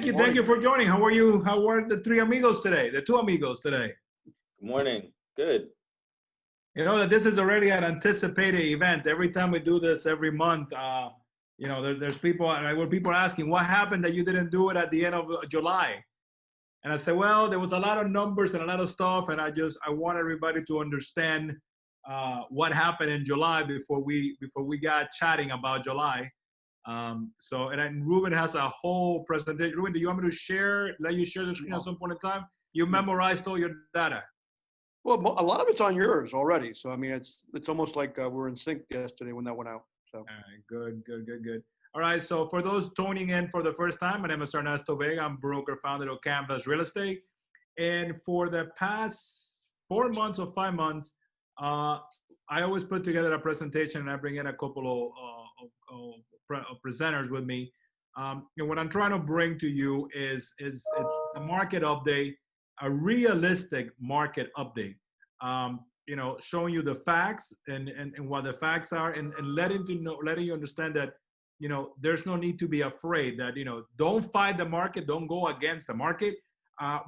Thank you for joining. How are you? How are the three amigos today? The two amigos today. Good morning. Good. You know that this is already an anticipated event. Every time we do this every month, you know, there's people, and when people are asking, what happened that you didn't do it at the end of July? And I said, well, there was a lot of numbers and a lot of stuff, and I want everybody to understand what happened in July before we got chatting about July. And then Ruben has a whole presentation. Ruben, do you want me to let you share the screen at some point in time? You memorized all your data. Well, a lot of it's on yours already. So, I mean, it's almost like we're in sync yesterday when that went out. So. All right, good. All right, so for those tuning in for the first time, my name is Ernesto Vega. I'm broker founder of Canvas Real Estate. And for the past 4 months or 5 months, I always put together a presentation and I bring in a couple of presenters with me. What I'm trying to bring to you is it's a market update, a realistic market update. Showing you the facts and what the facts are, and letting you understand that, there's no need to be afraid that, don't fight the market, don't go against the market,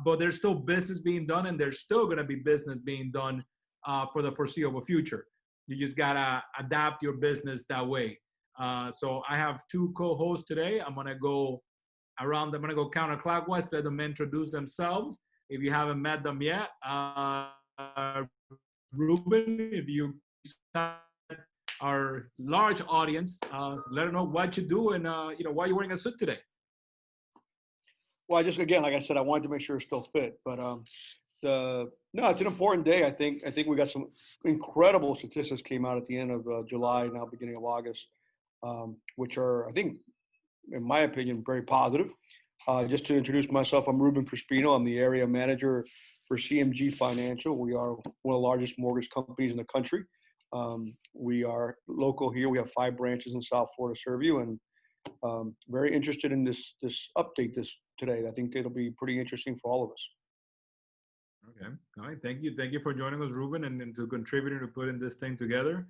but there's still business being done, and there's still going to be business being done for the foreseeable future. You just got to adapt your business that way. So I have two co-hosts today. I'm going to go around. I'm going to go counterclockwise, let them introduce themselves. If you haven't met them yet, Ruben, if you our large audience, let them know what you do and why you're wearing a suit today. Well, again, like I said, I wanted to make sure it's still fit, but it's an important day. I think we got some incredible statistics came out at the end of July, now beginning of August, which are, I think, in my opinion, very positive. Just to introduce myself, I'm Ruben Cruzpino. I'm the area manager for CMG Financial. We are one of the largest mortgage companies in the country. We are local here. We have 5 branches in South Florida to serve you, and very interested in this update today. I think it'll be pretty interesting for all of us. Okay. All right. Thank you for joining us, Ruben, and to contributing to putting this thing together.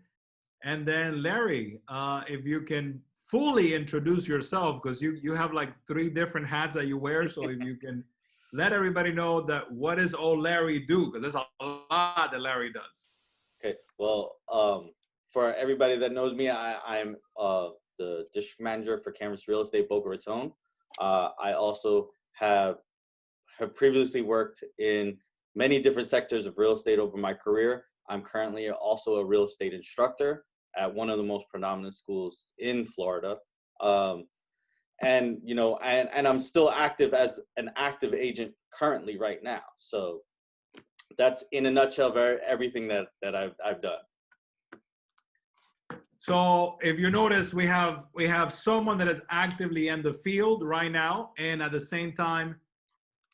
And then Larry, if you can fully introduce yourself, because you have like 3 different hats that you wear. So if you can let everybody know that what does old Larry do, because there's a lot that Larry does. Okay. Well, for everybody that knows me, I'm the district manager for Canvas Real Estate Boca Raton. I also have previously worked in many different sectors of real estate over my career. I'm currently also a real estate instructor at one of the most predominant schools in Florida. And I'm still active as an active agent currently right now. So that's in a nutshell everything that I've done. So if you notice, we have someone that is actively in the field right now, and at the same time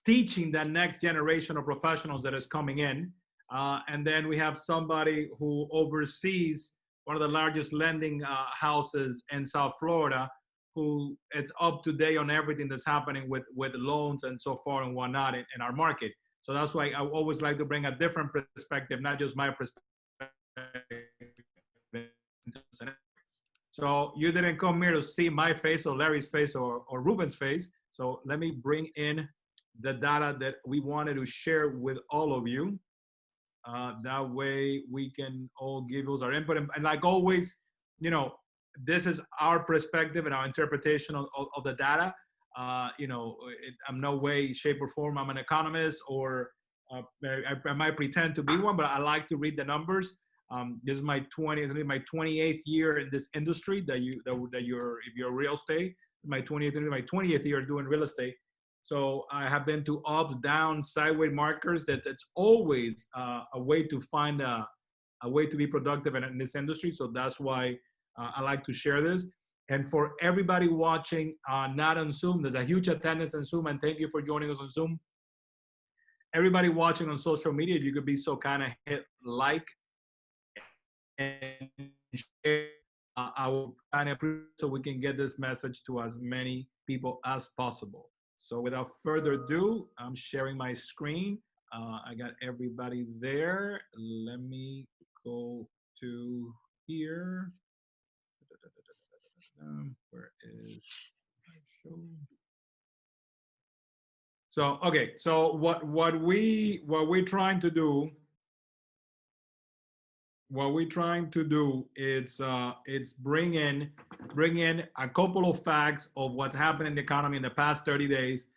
teaching that next generation of professionals that is coming in. And then we have somebody who oversees one of the largest lending houses in South Florida, who it's up to date on everything that's happening with loans and so far and whatnot in our market. So that's why I always like to bring a different perspective, not just my perspective. So you didn't come here to see my face or Larry's face or Ruben's face. So let me bring in the data that we wanted to share with all of you. That way we can all give us our input. And like always, this is our perspective and our interpretation of the data. I'm no way, shape, or form I'm an economist, or I might pretend to be one, but I like to read the numbers. This is my 28th year in this industry if you're real estate. My 20th year doing real estate. So I have been to ups, downs, sideways markers. It's always a way to find a way to be productive in this industry. So that's why I like to share this. And for everybody watching, not on Zoom, there's a huge attendance on Zoom, and thank you for joining us on Zoom. Everybody watching on social media, if you could be so kind of hit like and share, I will kind of so we can get this message to as many people as possible. So without further ado, I'm sharing my screen. I got everybody there. Let me go to here. Where is my show? So okay, so we're trying to do, it's bring in a couple of facts of what's happened in the economy in the past 30 days.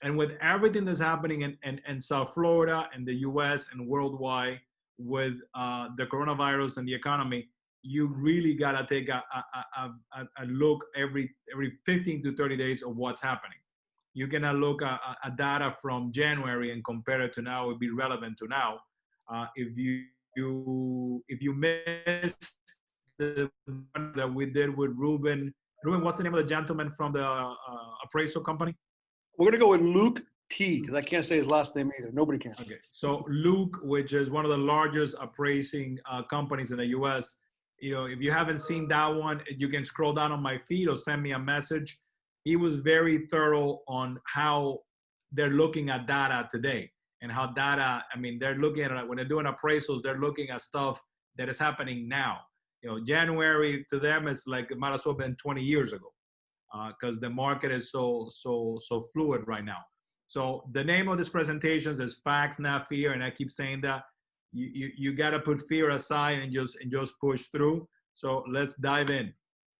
And with everything that's happening in South Florida and the US and worldwide with the coronavirus and the economy, you really gotta take a look every 15 to 30 days of what's happening. You cannot look at data from January and compare it to now. It would be relevant to now. If you missed the one that we did with Ruben, what's the name of the gentleman from the appraisal company? We're gonna go with Luke T, because I can't say his last name either. Nobody can. Okay, so Luke, which is one of the largest appraising companies in the U.S. If you haven't seen that one, you can scroll down on my feed or send me a message. He was very thorough on how they're looking at data today and how data. I mean, they're looking at, when they're doing appraisals, they're looking at stuff that is happening now. January to them is like it might as well have been 20 years ago, because the market is so fluid right now. So the name of this presentation is Facts, Not Fear, and I keep saying that you got to put fear aside and just push through. So let's dive in.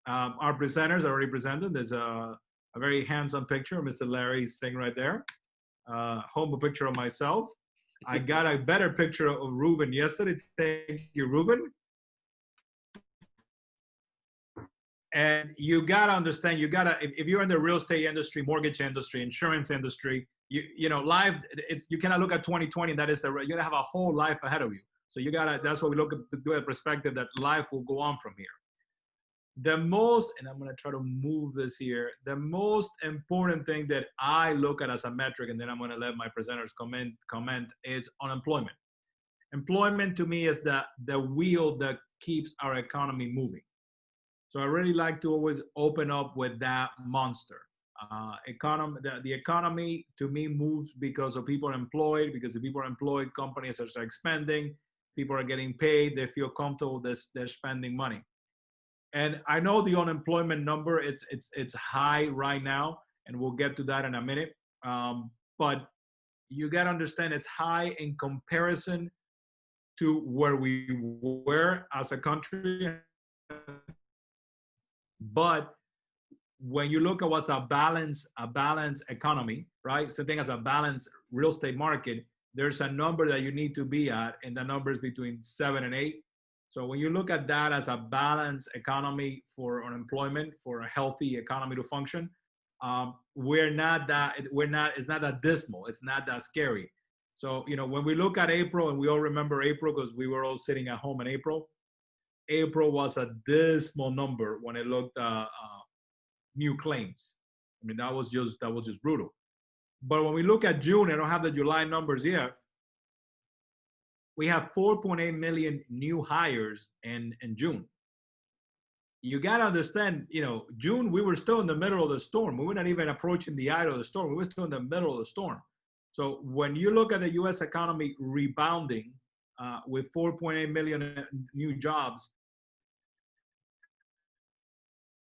Our presenters are already presented. There's a very handsome picture of Mr. Larry Singh right there. Humble picture of myself. I got a better picture of Ruben yesterday. Thank you, Ruben. And you gotta understand, if you're in the real estate industry, mortgage industry, insurance industry, life, you cannot look at 2020. That is you gotta have a whole life ahead of you. So that's what we look at, do a perspective that life will go on from here. And I'm gonna try to move this here. The most important thing that I look at as a metric, and then I'm gonna let my presenters comment, is unemployment. Employment to me is the wheel that keeps our economy moving. So I really like to always open up with that monster. The economy to me moves because of people are employed, because if people are employed, companies are expanding, people are getting paid, they feel comfortable, they're spending money. And I know the unemployment number, it's high right now, and we'll get to that in a minute. But you got to understand it's high in comparison to where we were as a country. But when you look at what's a balanced economy, right? Same thing as a balanced real estate market, there's a number that you need to be at, and the number is between 7 and 8. So when you look at that as a balanced economy for unemployment, for a healthy economy to function, it's not that dismal. It's not that scary. So, when we look at April, and we all remember April because we were all sitting at home in April was a dismal number when it looked new claims. I mean, that was just brutal. But when we look at June, I don't have the July numbers yet. We have 4.8 million new hires in June. You got to understand, June, we were still in the middle of the storm. We were not even approaching the eye of the storm. We were still in the middle of the storm. So when you look at the U.S. economy rebounding with 4.8 million new jobs,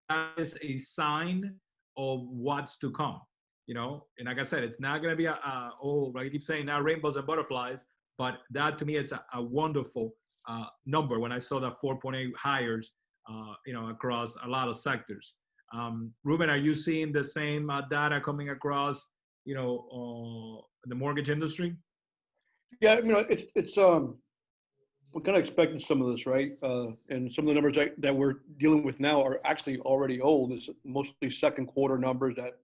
that is a sign of what's to come, and like I said, it's not going to be I keep saying now rainbows and butterflies, but that to me, it's a wonderful number when I saw that 4.8 hires, across a lot of sectors. Ruben, are you seeing the same data coming across, the mortgage industry? Yeah, it's we're kind of expecting some of this, right? And some of the numbers that we're dealing with now are actually already old. It's mostly second quarter numbers that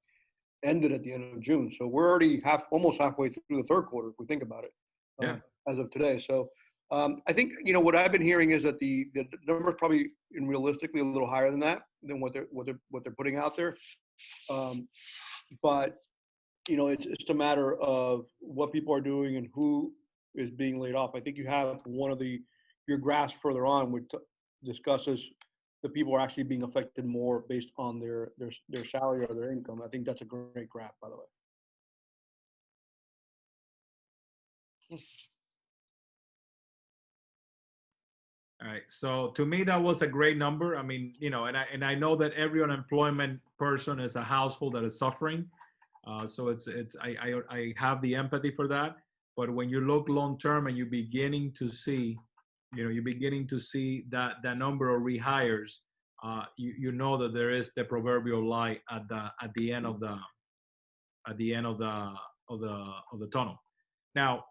ended at the end of June. So we're already almost halfway through the third quarter, if we think about it, as of today. So I think, what I've been hearing is that the numbers probably realistically a little higher than that, than what they're putting out there. But, it's just a matter of what people are doing and who is being laid off. I think you have one of your graphs further on, which discusses the people are actually being affected more based on their salary or their income. I think that's a great graph, by the way. All right. So to me, that was a great number. I mean, and I know that every unemployment person is a household that is suffering. So I have the empathy for that. But when you look long term and you're beginning to see, you're beginning to see that number of rehires, you know that there is the proverbial light at the end of the tunnel. Now,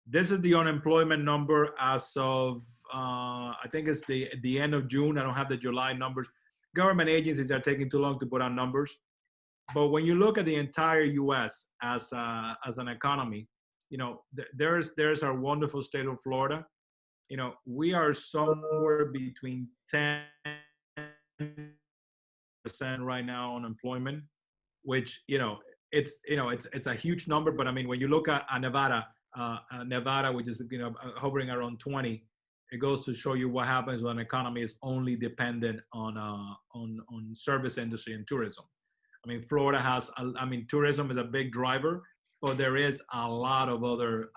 this is the unemployment number as of I think it's the end of June. I don't have the July numbers. Government agencies are taking too long to put out numbers. But when you look at the entire U.S. as an economy, there's our wonderful state of Florida. We are somewhere between 10% right now unemployment, which it's a huge number. But I mean, when you look at Nevada, which is hovering around 20, it goes to show you what happens when an economy is only dependent on service industry and tourism. I mean, Florida has, tourism is a big driver, but there is a lot of other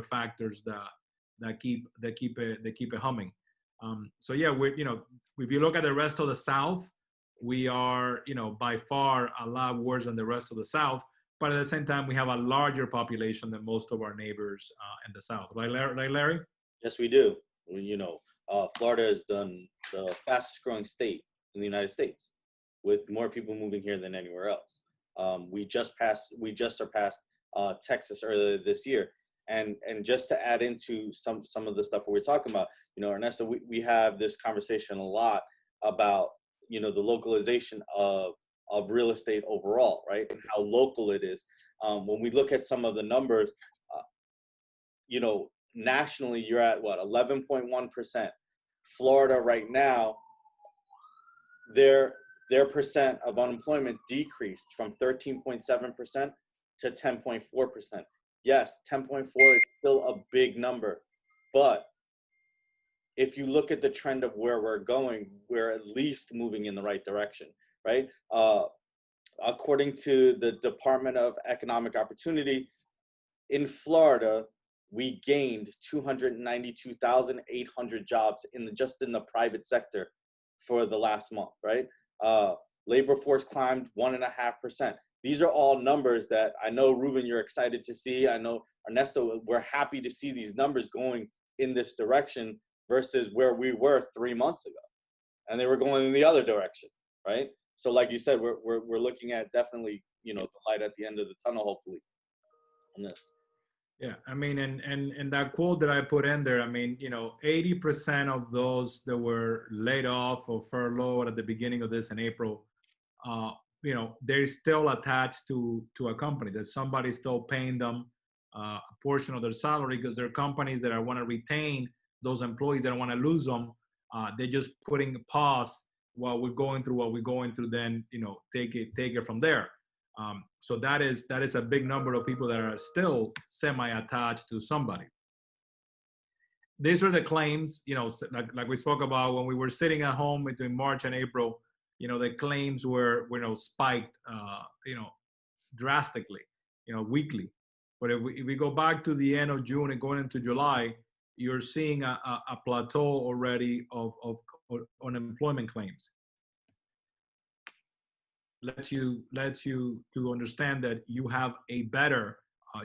factors that keep it humming. So yeah, if you look at the rest of the South, we are, by far a lot worse than the rest of the South. But at the same time, we have a larger population than most of our neighbors in the South. Right, Larry? Yes, we do. Florida is the fastest growing state in the United States, with more people moving here than anywhere else. We just surpassed Texas earlier this year. And just to add into some of the stuff we're talking about, Ernesto, we have this conversation a lot about, the localization of real estate overall, right? And how local it is. When we look at some of the numbers, nationally, you're at what, 11.1%. Florida right now, their percent of unemployment decreased from 13.7% to 10.4%. Yes, 10.4 is still a big number, but if you look at the trend of where we're going, we're at least moving in the right direction, right? According to the Department of Economic Opportunity, in Florida, we gained 292,800 jobs just in the private sector for the last month, right? Labor force climbed 1.5%. These are all numbers that I know, Ruben, you're excited to see. I know, Ernesto, we're happy to see these numbers going in this direction versus where we were 3 months ago. And they were going in the other direction, right? So like you said, we're looking at definitely, the light at the end of the tunnel, hopefully, on this. Yeah, I mean, and that quote that I put in there, I mean, 80% of those that were laid off or furloughed at the beginning of this in April, they're still attached to a company. That somebody's still paying them a portion of their salary, because there are companies that want to retain those employees, they don't want to lose them. They're just putting a pause while we're going through what we're going through. Then take it from there. So that is a big number of people that are still semi-attached to somebody. These are the claims, like we spoke about when we were sitting at home between March and April. The claims were spiked, drastically, weekly. But if we go back to the end of June and going into July, you're seeing a plateau already of unemployment claims. Lets you to understand that you have a better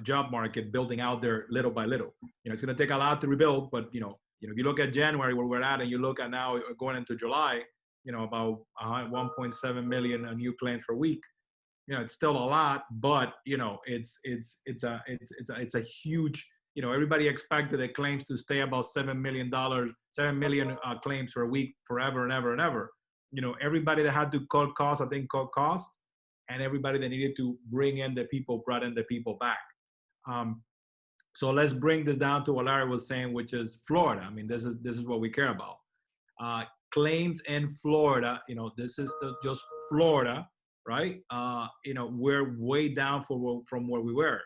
job market building out there little by little. It's going to take a lot to rebuild, but if you look at January where we're at, and you look at now going into July, about 1.7 million new claims per week. It's still a lot, but it's a huge. Everybody expected the claims to stay about $7 million claims per week forever and ever and ever. Everybody that had to cut costs, I think, cut costs, and everybody that needed to bring in the people brought in the people back. So let's bring this down to what Larry was saying, which is Florida. I mean, this is what we care about. Claims in Florida, this is just Florida, right? We're way down from where we were.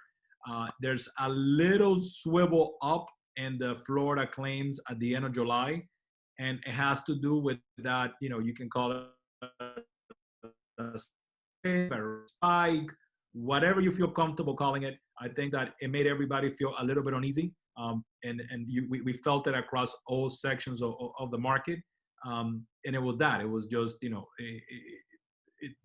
There's a little swivel up in the Florida claims at the end of July. And it has to do with that, you can call it a spike, whatever you feel comfortable calling it. I think that it made everybody feel a little bit uneasy. We felt it across all sections of the market. And it was just,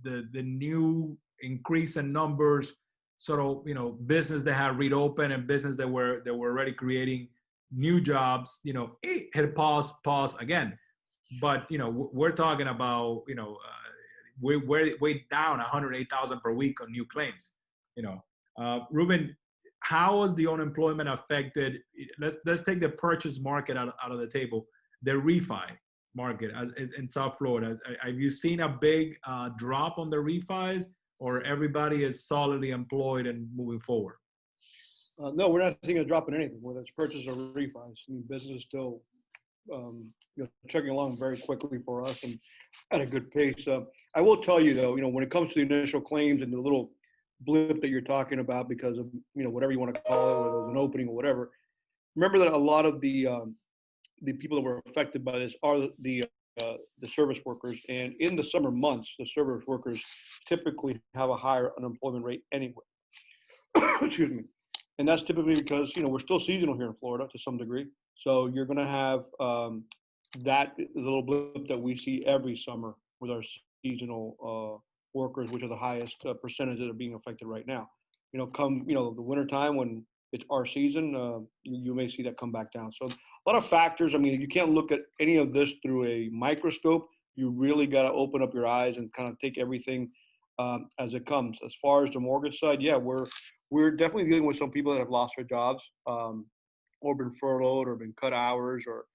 the new increase in numbers, sort of, you know, business that had reopened and business that were already creating new jobs, you know, hit pause again. But, you know, we're talking about, you know, we're way down 108,000 per week on new claims, you know. Ruben, how was the unemployment affected? Let's take the purchase market out of the table, the refi market as in South Florida. Have you seen a big drop on the refis, or everybody is solidly employed and moving forward? No, we're not seeing a drop in anything, whether it's purchase or refis. I mean, business is still chugging along very quickly for us and at a good pace. I will tell you though, you know, when it comes to the initial claims and the little blip that you're talking about because of, you know, whatever you want to call it, whether it was an opening or whatever, remember that a lot of the people that were affected by this are the service workers, and in the summer months, the service workers typically have a higher unemployment rate anyway. Excuse me. And that's typically because, you know, we're still seasonal here in Florida to some degree. So you're going to have that little blip that we see every summer with our seasonal workers, which are the highest percentage that are being affected right now. You know, come, you know, the winter time when it's our season, you may see that come back down. So a lot of factors. I mean, you can't look at any of this through a microscope. You really got to open up your eyes and kind of take everything as it comes. As far as the mortgage side, yeah, we're definitely dealing with some people that have lost their jobs or been furloughed or been cut hours or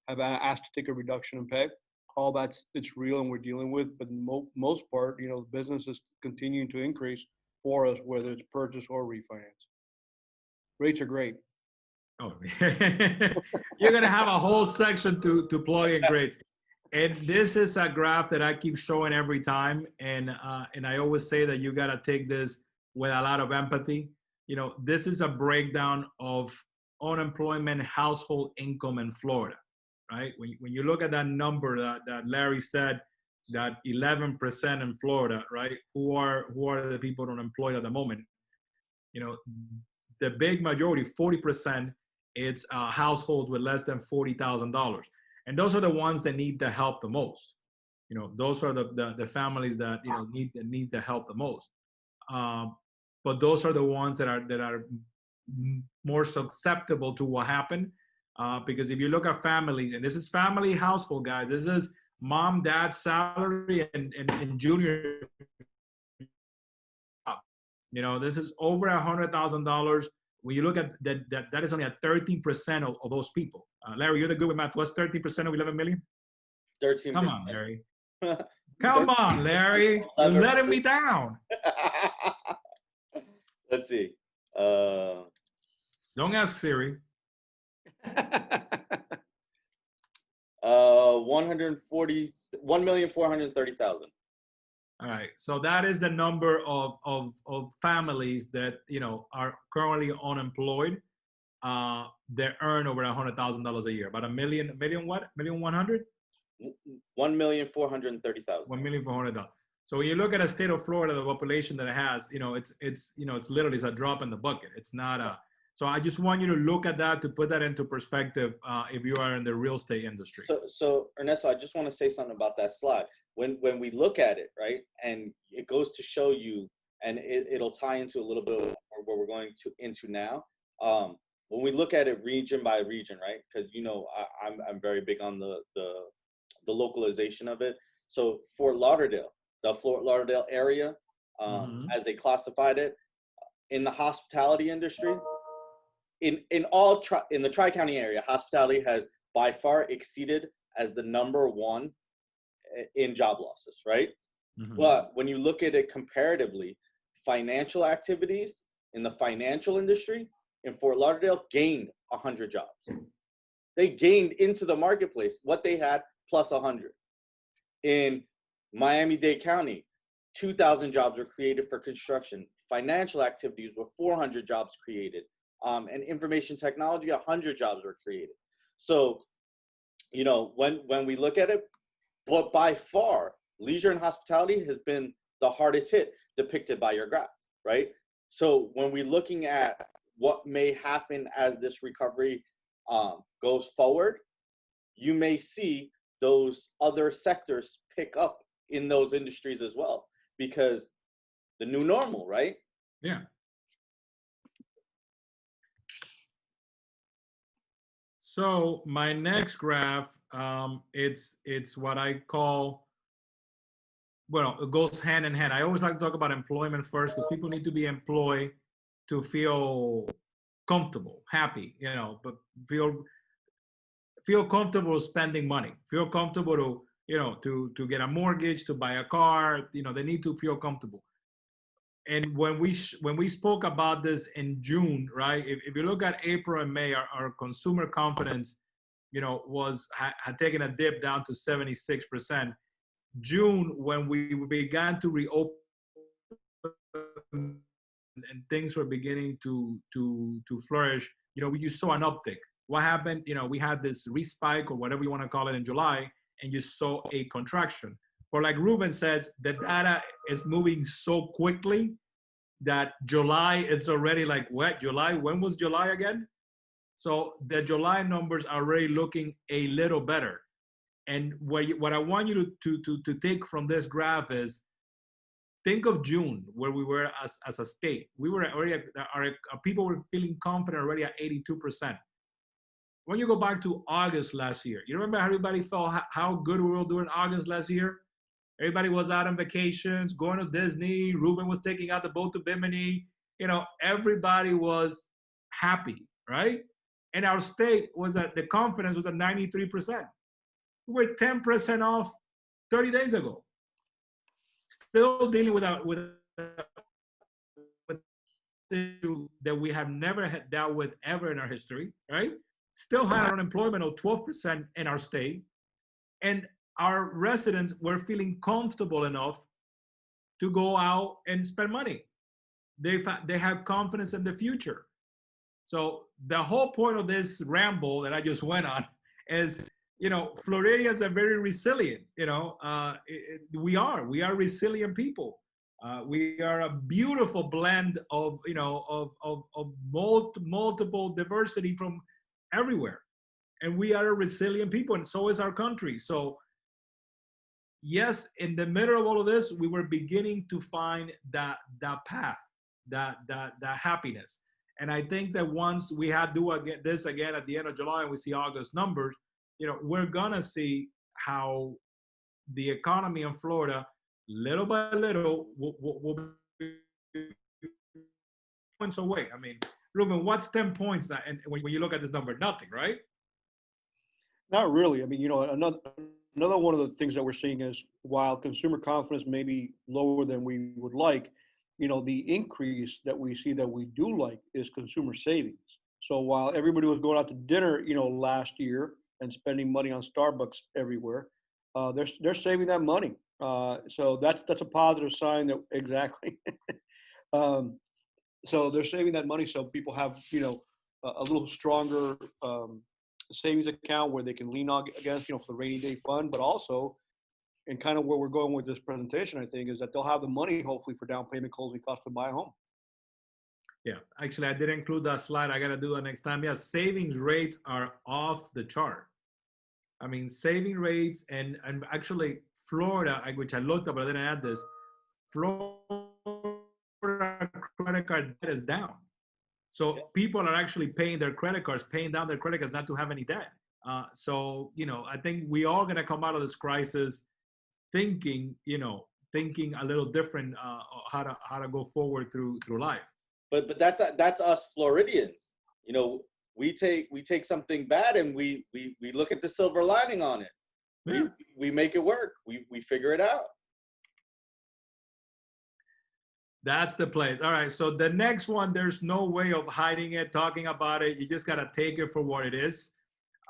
have asked to take a reduction in pay. All it's real and we're dealing with, but most part, you know, the business is continuing to increase for us, whether it's purchase or refinance. Rates are great. Oh, you're gonna have a whole section to plug in grades. And this is a graph that I keep showing every time, and I always say that you gotta take this with a lot of empathy. You know, this is a breakdown of unemployment household income in Florida, right? When you look at that number that Larry said, that 11% in Florida, right? Who are the people unemployed at the moment? You know, the big majority, 40%, it's households with less than $40,000, and those are the ones that need the help the most. You know, those are the families that, you know, need the help the most. But those are the ones that are more susceptible to what happened. Because if you look at families, and this is family household, guys, this is mom, dad salary, and junior. You know, this is over $100,000. When you look at that is only at 13% of those people. Larry, you're the good with math. What's 13% of 11 million? 13%. Come on, Larry. Come on, Larry. You're letting me down. Let's see. Don't ask Siri. 1,430,000. All right. So that is the number of families that, you know, are currently unemployed. That earn over $100,000 a year. About $1 million what? $1,100,000? 1,430,000. 1,400,000. So when you look at a state of Florida, the population that it has, you know, it's literally it's a drop in the bucket. It's not a. So I just want you to look at that, to put that into perspective if you are in the real estate industry. So Ernesto, I just want to say something about that slide. When we look at it, right, and it goes to show you, and it'll tie into a little bit of what we're going into now. When we look at it region by region, right, because, you know, I'm very big on the localization of it. So Fort Lauderdale, the Fort Lauderdale area, as they classified it, in the hospitality industry, in the Tri-County area, hospitality has by far exceeded as the #1 in job losses, right? But when you look at it comparatively, financial activities in the financial industry in Fort Lauderdale gained 100 jobs. They gained into the marketplace what they had plus 100. In Miami-Dade County, 2,000 jobs were created for construction. Financial activities were 400 jobs created. And information technology, 100 jobs were created. So, you know, when we look at it, but by far, leisure and hospitality has been the hardest hit depicted by your graph, right? So when we're looking at what may happen as this recovery goes forward, you may see those other sectors pick up in those industries as well, because the new normal, right? Yeah. So my next graph, it's what I call, well, it goes hand in hand. I always like to talk about employment first because people need to be employed to feel comfortable, happy, but feel comfortable spending money, feel comfortable to, to get a mortgage, to buy a car, they need to feel comfortable. And when we spoke about this in June, right? If you look at April and May, our consumer confidence, had taken a dip down to 76%. June, when we began to reopen and things were beginning to flourish, you saw an uptick. What happened? We had this respike or whatever you want to call it in July, and you saw a contraction. But like Ruben says, the data is moving so quickly that July, it's already like, what, July? When was July again? So the July numbers are already looking a little better. And what I want you to take from this graph is, think of June, where we were as a state. We were already, our people were feeling confident already at 82%. When you go back to August last year, you remember how everybody felt how good we were doing August last year? Everybody was out on vacations, going to Disney. Ruben was taking out the boat to Bimini. Everybody was happy, right? And our state was at, the confidence was at 93%. We were 10% off 30 days ago. Still dealing with issue that we have never had dealt with ever in our history, right? Still had unemployment of 12% in our state. And our residents were feeling comfortable enough to go out and spend money. They have confidence in the future. So the whole point of this ramble that I just went on is, Floridians are very resilient. We are resilient people. We are a beautiful blend of, of multiple diversity from everywhere. And we are a resilient people, and so is our country. So yes, in the middle of all of this, we were beginning to find that path, that happiness. And I think that once we do this again at the end of July and we see August numbers, we're gonna see how the economy in Florida, little by little, will be points away. I mean, Ruben, what's 10 points that? And when you look at this number, nothing, right? Not really. I mean, another one of the things that we're seeing is, while consumer confidence may be lower than we would like, the increase that we see that we do like is consumer savings. So while everybody was going out to dinner, last year and spending money on Starbucks everywhere, they're saving that money. So that's a positive sign that exactly. So they're saving that money, so people have a little stronger savings account where they can lean on against for the rainy day fund, but also, and kind of where we're going with this presentation, I think, is that they'll have the money hopefully for down payment, closing costs to buy a home. Yeah, actually, I didn't include that slide. I got to do that next time. Yeah, savings rates are off the chart. I mean, saving rates and actually Florida, which I looked up, but I didn't add this, Florida credit card debt is down. So people are actually paying their credit cards, paying down their credit cards not to have any debt. So, I think we all going to come out of this crisis thinking a little different, how to go forward through life. But that's us Floridians. We take something bad and we look at the silver lining on it. Yeah. We make it work. We figure it out. That's the place. All right. So the next one, there's no way of hiding it, talking about it. You just got to take it for what it is.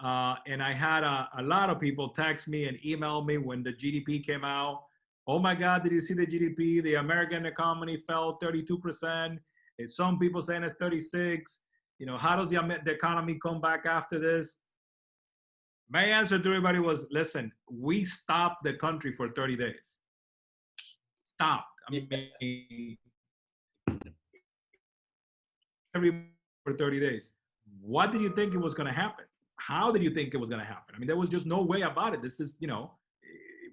And I had a lot of people text me and email me when the GDP came out. Oh my God, did you see the GDP? The American economy fell 32%. And some people saying it's 36. How does the economy come back after this? My answer to everybody was, listen, we stopped the country for 30 days. Stopped. I mean, for 30 days. What did you think it was going to happen? How did you think it was going to happen? I mean, there was just no way about it. This is,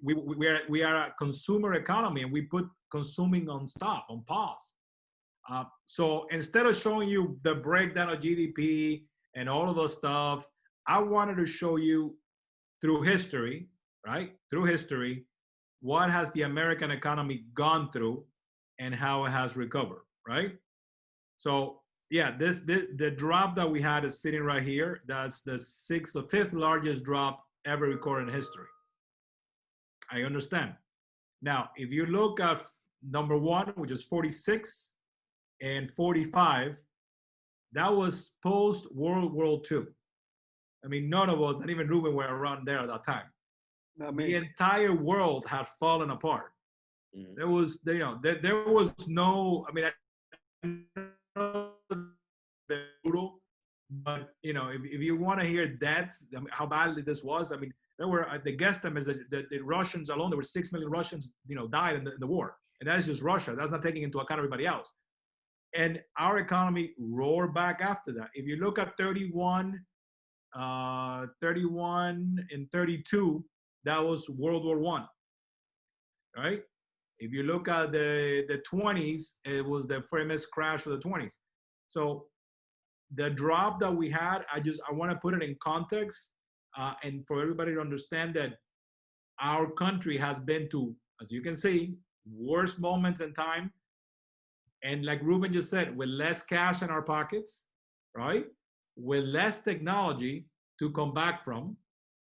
we are a consumer economy, and we put consuming on stop, on pause. So instead of showing you the breakdown of GDP and all of the stuff, I wanted to show you through history, right? Through history, what has the American economy gone through and how it has recovered, right? So yeah, the drop that we had is sitting right here. That's the fifth largest drop ever recorded in history. I understand. Now, if you look at number one, which is 46 and 45, that was post World War II. I mean, none of us, not even Ruben, were around there at that time. The entire world had fallen apart. Mm-hmm. There was, you know, there was no. I mean, brutal, but you know, if you want to hear death, how badly this was, I mean, there were the guesstimates that the Russians alone, there were 6 million Russians, you know, died in the war, and that's just Russia. That's not taking into account everybody else. And our economy roared back after that. If you look at 31 and 32, that was World War I, right? If you look at the 20s, it was the famous crash of the 20s. So the drop that we had, I want to put it in context, and for everybody to understand that our country has been to, as you can see, worst moments in time. And like Ruben just said, with less cash in our pockets, right? With less technology to come back from.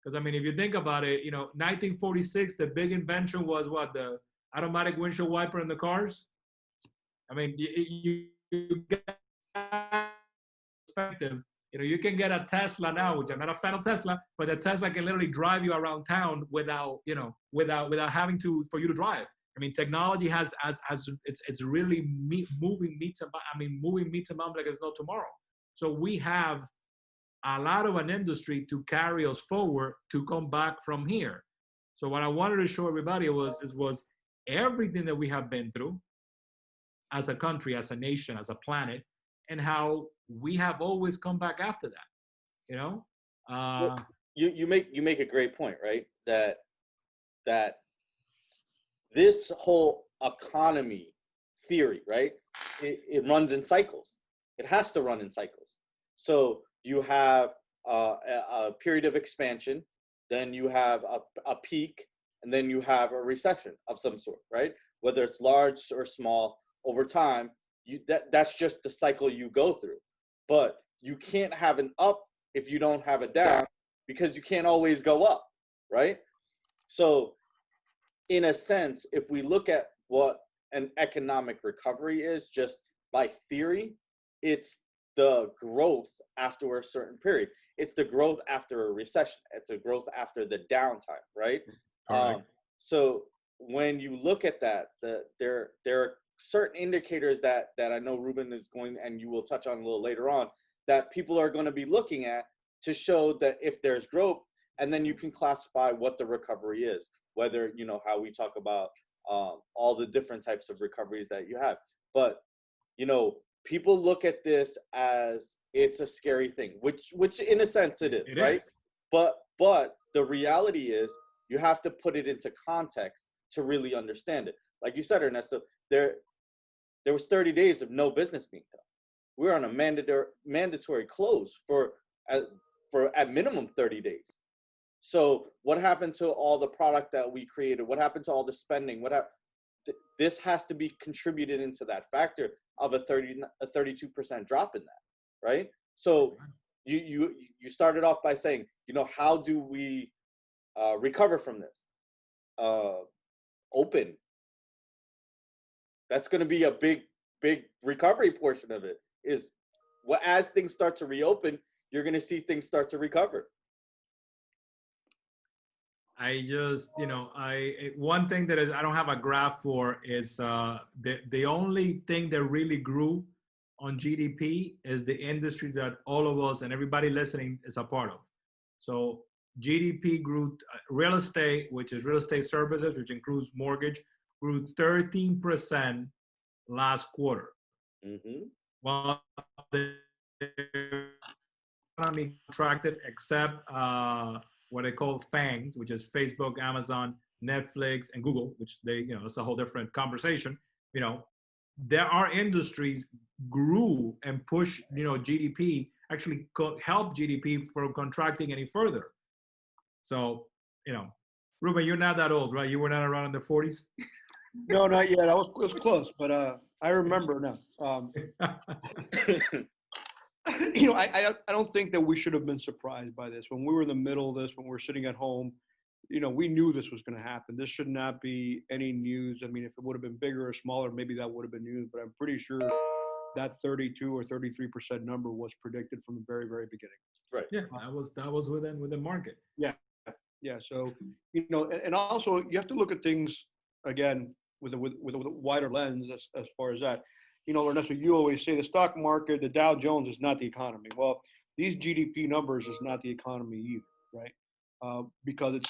Because, I mean, if you think about it, you know, 1946, the big invention was what? The automatic windshield wiper in the cars. I mean, you get perspective. You know, you can get a Tesla now, which I'm not a fan of Tesla, but the Tesla can literally drive you around town without having for you to drive. I mean, technology has it's really moving meets and bounds like there's no tomorrow. So we have a lot of an industry to carry us forward to come back from here. So what I wanted to show everybody was everything that we have been through as a country, as a nation, as a planet, and how we have always come back after that. You know, well, you make a great point, right? That this whole economy theory, right? It runs in cycles. It has to run in cycles. So you have a period of expansion, then you have a peak, and then you have a recession of some sort, right? Whether it's large or small, over time, that's just the cycle you go through. But you can't have an up if you don't have a down, because you can't always go up, right? So in a sense, if we look at what an economic recovery is, just by theory, it's the growth after a certain period. It's the growth after a recession. It's a growth after the downtime, right? So when you look at that, there are certain indicators that I know Ruben is going, and you will touch on a little later on, that people are going to be looking at to show that if there's growth, and then you can classify what the recovery is, whether, you know, how we talk about all the different types of recoveries that you have. But, you know, people look at this as it's a scary thing, which in a sense it is, right? But the reality is you have to put it into context to really understand it. Like you said, Ernesto, there was 30 days of no business being done. We're on a mandatory close for at minimum 30 days. So what happened to all the product that we created? What happened to all the spending? This has to be contributed into that factor of a 32% drop in that, right? So you started off by saying, you know, how do we recover from this? Open. That's going to be a big recovery portion of it. Is as things start to reopen, you're going to see things start to recover. I just, you know, one thing that I don't have a graph for is the only thing that really grew on GDP is the industry that all of us and everybody listening is a part of. So GDP grew, real estate, which is real estate services, which includes mortgage, grew 13% last quarter. Mm-hmm. While the economy contracted, except what they call FANGs, which is Facebook, Amazon, Netflix, and Google, which that's a whole different conversation. There are industries grew and push, GDP, actually help GDP from contracting any further. So, Ruben, you're not that old, right? You were not around in the 40s? No, not yet. I was close, but I remember now. I don't think that we should have been surprised by this. When we were in the middle of this, when we were sitting at home, we knew this was going to happen. This should not be any news. I mean, if it would have been bigger or smaller, maybe that would have been news. But I'm pretty sure that 32 or 33% number was predicted from the very, very beginning. Right. Yeah, that was within market. Yeah. So and also you have to look at things again with a wider lens as far as that. Ernesto, you always say the stock market, the Dow Jones is not the economy. Well, these GDP numbers is not the economy either, right? Because it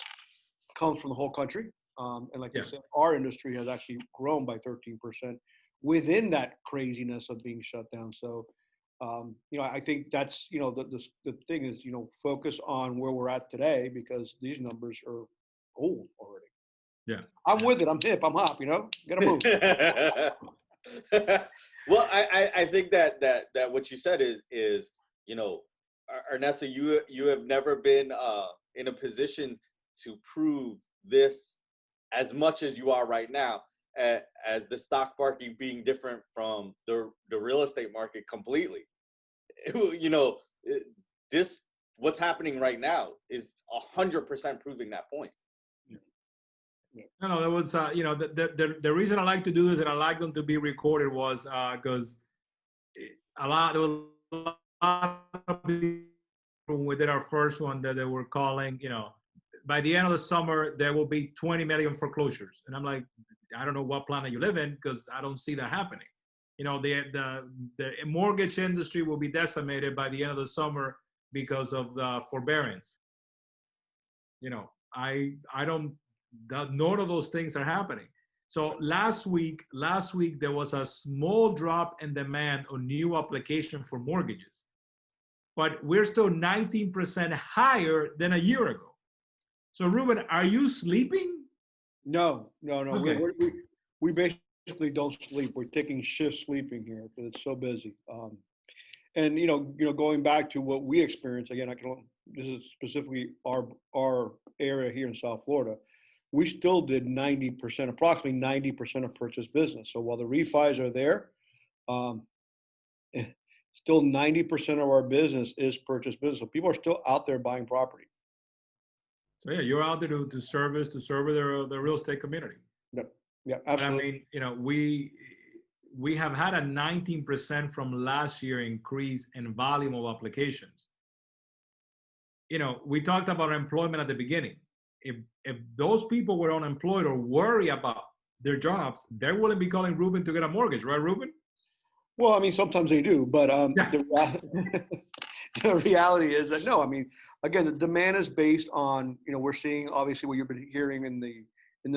comes from the whole country. And like I said, our industry has actually grown by 13% within that craziness of being shut down. So, I think that's, the thing is, focus on where we're at today because these numbers are old already. Yeah. I'm with it. I'm hip. I'm hop, gotta move. Well, I think that what you said is Ernesto, you have never been in a position to prove this as much as you are right now, as the stock market being different from the real estate market completely. This what's happening right now is 100% proving that point. No, that was the reason I like to do this and I like them to be recorded was because there was a lot of people when we did our first one that they were calling, by the end of the summer there will be 20 million foreclosures, and I'm like, I don't know what planet you live in because I don't see that happening. The mortgage industry will be decimated by the end of the summer because of the forbearance. I don't. None of those things are happening. So last week there was a small drop in demand on new application for mortgages, but we're still 19% higher than a year ago. So Ruben, are you sleeping? No. Okay. We basically don't sleep. We're taking shift sleeping here because it's so busy. And going back to what we experience again, this is specifically our area here in South Florida. We still did approximately 90% of purchase business. So while the refis are there, still 90% of our business is purchase business. So people are still out there buying property. So yeah, you're out there to serve the real estate community. Yeah, absolutely. But I mean, we have had a 19% from last year increase in volume of applications. We talked about employment at the beginning. If those people were unemployed or worry about their jobs, they wouldn't be calling Ruben to get a mortgage, right, Ruben? Well, I mean, sometimes they do, but the reality is that no. I mean, again, the demand is based on we're seeing obviously what you've been hearing in the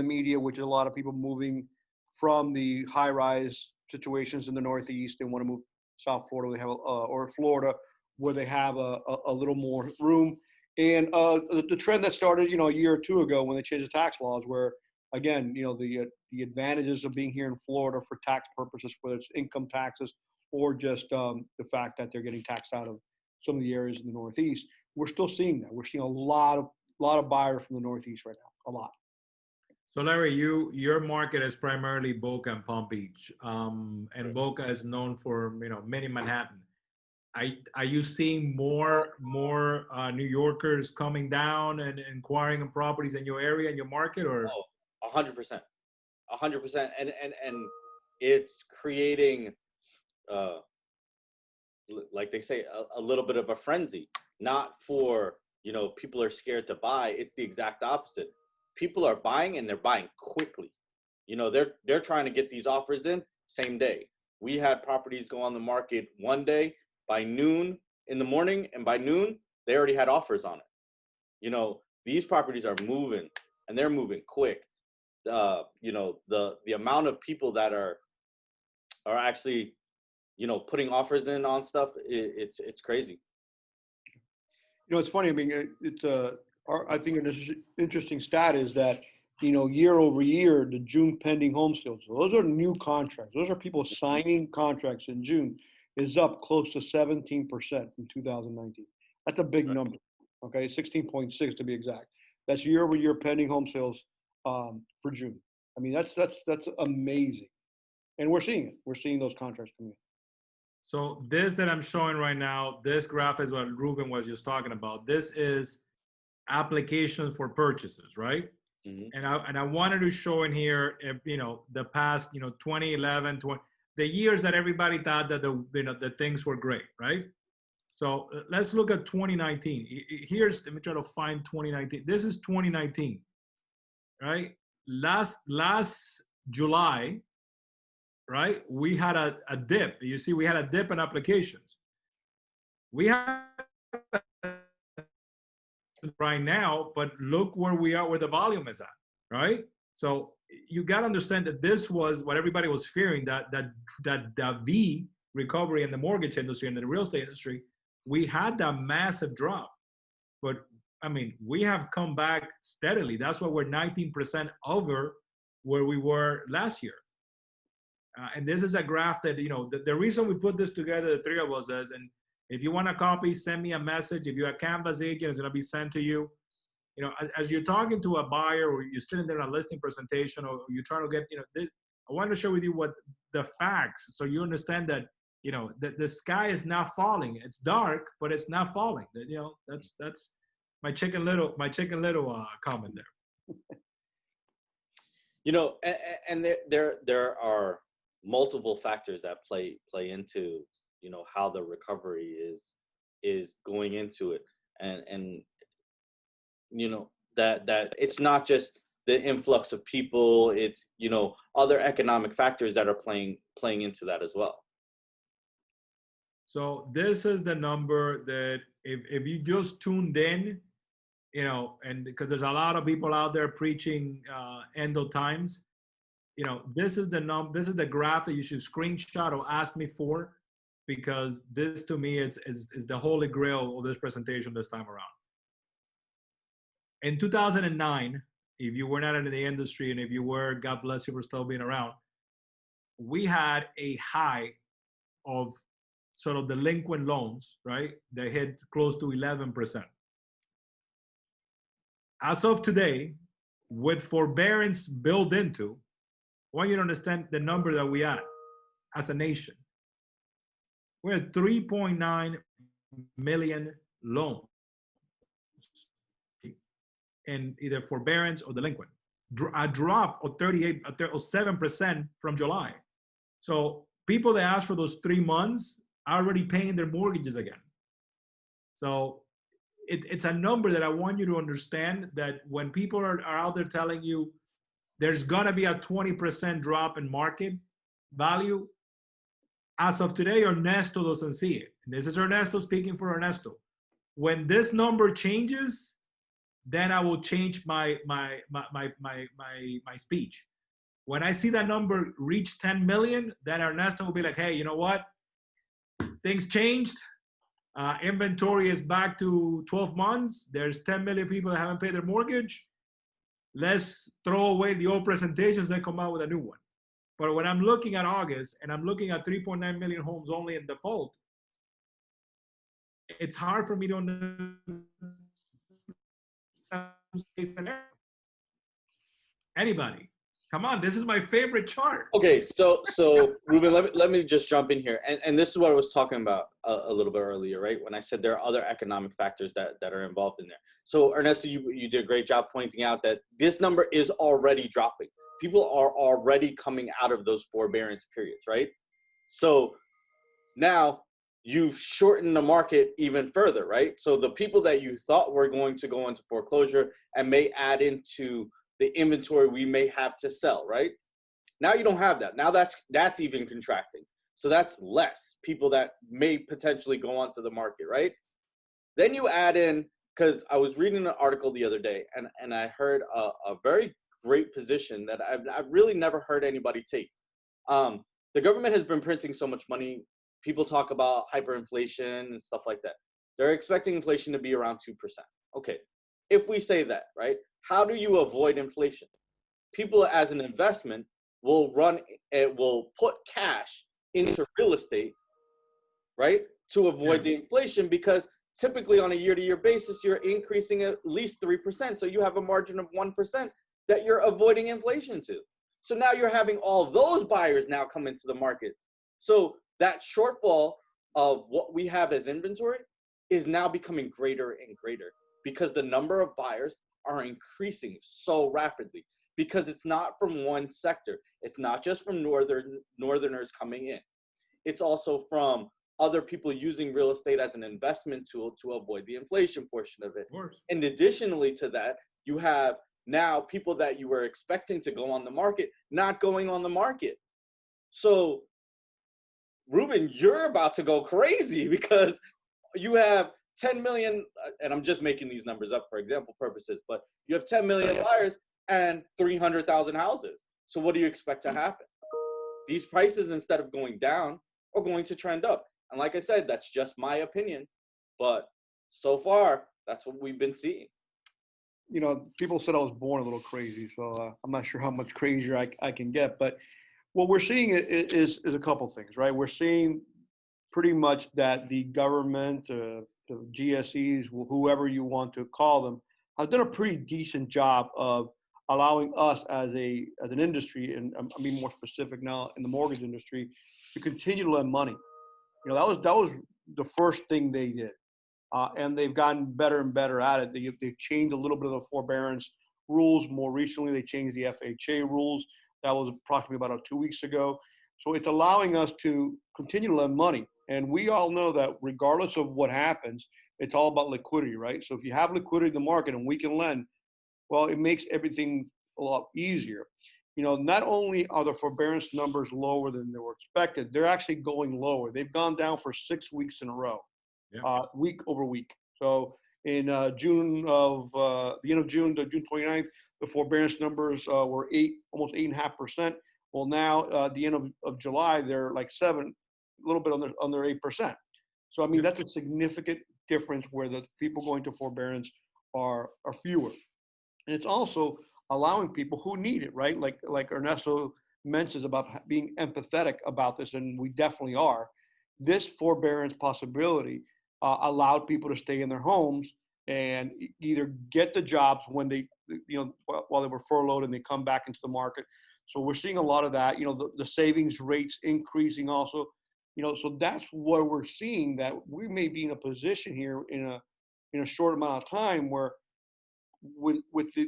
media, which is a lot of people moving from the high-rise situations in the Northeast and want to move South Florida. They have or Florida where they have a little more room. And the trend that started, a year or two ago when they changed the tax laws, where again, the advantages of being here in Florida for tax purposes, whether it's income taxes or just the fact that they're getting taxed out of some of the areas in the Northeast, we're still seeing that. We're seeing a lot of buyers from the Northeast right now, a lot. So Larry, your market is primarily Boca and Palm Beach, and Right. Boca is known for mini Manhattan. Are you seeing more New Yorkers coming down and inquiring on properties in your area, in your market, or? Oh, 100%, 100%, and it's creating, like they say, a little bit of a frenzy. Not for people are scared to buy. It's the exact opposite. People are buying and they're buying quickly. They're trying to get these offers in same day. We had properties go on the market one day. By noon in the morning, and by noon, they already had offers on it. These properties are moving, and they're moving quick. The amount of people that are actually, putting offers in on stuff, it's crazy. It's funny. I mean, I think an interesting stat is that year over year, the June pending home sales, so those are new contracts. Those are people signing contracts in June, is up close to 17% from 2019. That's a big number, okay? 16.6 to be exact. That's year over year pending home sales for June. I mean, that's amazing. And we're seeing it. We're seeing those contracts coming in. So this that I'm showing right now, this graph is what Ruben was just talking about. This is applications for purchases, right? Mm-hmm. And I wanted to show in here, the past, 2011, the years that everybody thought that the things were great, right? So let's look at 2019. Let me try to find 2019. This is 2019, right? Last July, right? We had a dip. You see, we had a dip in applications. We have right now, but look where we are, where the volume is at, right? So you got to understand that this was what everybody was fearing, that V recovery in the mortgage industry and the real estate industry. We had that massive drop, but I mean, we have come back steadily. That's why we're 19% over where we were last year. And this is a graph that, the reason we put this together, the three of us is, and if you want a copy, send me a message. If you're a Canvas agent, it's going to be sent to you. As you're talking to a buyer or you're sitting there in a listing presentation or you're trying to get, I want to share with you what the facts, so you understand that, the sky is not falling. It's dark, but it's not falling. That's my chicken little comment there. And there are multiple factors that play into, how the recovery is going into it. And that it's not just the influx of people, it's, other economic factors that are playing into that as well. So this is the number that if you just tuned in, and because there's a lot of people out there preaching end of times, this is the graph that you should screenshot or ask me for, because this to me is the holy grail of this presentation this time around. In 2009, if you were not in the industry, and if you were, God bless you for still being around, we had a high of sort of delinquent loans, right? They hit close to 11%. As of today, with forbearance built into, I want you to understand the number that we at as a nation. We're at 3.9 million loans in either forbearance or delinquent, a drop of 7% from July. So people that asked for those 3 months are already paying their mortgages again. So it's a number that I want you to understand, that when people are out there telling you there's gonna be a 20% drop in market value, as of today, Ernesto doesn't see it. And this is Ernesto speaking for Ernesto. When this number changes, then I will change my speech. When I see that number reach 10 million, then Ernesto will be like, hey, you know what? Things changed. Inventory is back to 12 months. There's 10 million people that haven't paid their mortgage. Let's throw away the old presentations and come out with a new one. But when I'm looking at August and I'm looking at 3.9 million homes only in default, it's hard for me to understand. Anybody? Come on, this is my favorite chart. Okay, so Ruben, let me just jump in here, and this is what I was talking about a little bit earlier, right? When I said there are other economic factors that are involved in there. So Ernesto, you did a great job pointing out that this number is already dropping. People are already coming out of those forbearance periods, right? So now you've shortened the market even further, right? So the people that you thought were going to go into foreclosure and may add into the inventory we may have to sell, right? Now you don't have that. Now that's even contracting. So that's less people that may potentially go onto the market, right? Then you add in, because I was reading an article the other day, and I heard a very great position that I've really never heard anybody take. The government has been printing so much money. People talk about hyperinflation and stuff like that. They're expecting inflation to be around 2%. Okay, if we say that, right? How do you avoid inflation? people as an investment will put cash into real estate, right, to avoid the inflation, because typically on a year-to-year basis, you're increasing at least 3%. So you have a margin of 1% that you're avoiding inflation to. So now you're having all those buyers now come into the market. So that shortfall of what we have as inventory is now becoming greater and greater, because the number of buyers are increasing so rapidly, because it's not from one sector. It's not just from northerners coming in. It's also from other people using real estate as an investment tool to avoid the inflation portion of it. And additionally to that, you have now people that you were expecting to go on the market not going on the market. So Ruben, you're about to go crazy, because you have 10 million, and I'm just making these numbers up for example purposes, but you have 10 million buyers and 300,000 houses. So what do you expect to happen? These prices, instead of going down, are going to trend up. And like I said, that's just my opinion, but so far, that's what we've been seeing. You know, people said I was born a little crazy, so I'm not sure how much crazier I can get. But what we're seeing is a couple things, right? We're seeing pretty much that the government, the GSEs, whoever you want to call them, have done a pretty decent job of allowing us as an industry, and I'm being more specific now in the mortgage industry, to continue to lend money. You know, that was the first thing they did. And they've gotten better and better at it. They've changed a little bit of the forbearance rules. More recently, they changed the FHA rules. That was approximately about 2 weeks ago. So it's allowing us to continue to lend money. And we all know that regardless of what happens, it's all about liquidity, right? So if you have liquidity in the market and we can lend, well, it makes everything a lot easier. You know, not only are the forbearance numbers lower than they were expected, they're actually going lower. They've gone down for 6 weeks in a row. Week over week. So in June of the end of June to June 29th, the forbearance numbers were almost 8.5%. Well, now at the end of July, they're like 7, a little bit under 8%. So I mean, that's a significant difference where the people going to forbearance are fewer, and it's also allowing people who need it, right? Like Ernesto mentions about being empathetic about this, and we definitely are. This forbearance possibility allowed people to stay in their homes and either get the jobs when they, you know, while they were furloughed and they come back into the market. So we're seeing a lot of that, you know, the savings rates increasing also, you know, so that's where we're seeing that we may be in a position here in a short amount of time where with the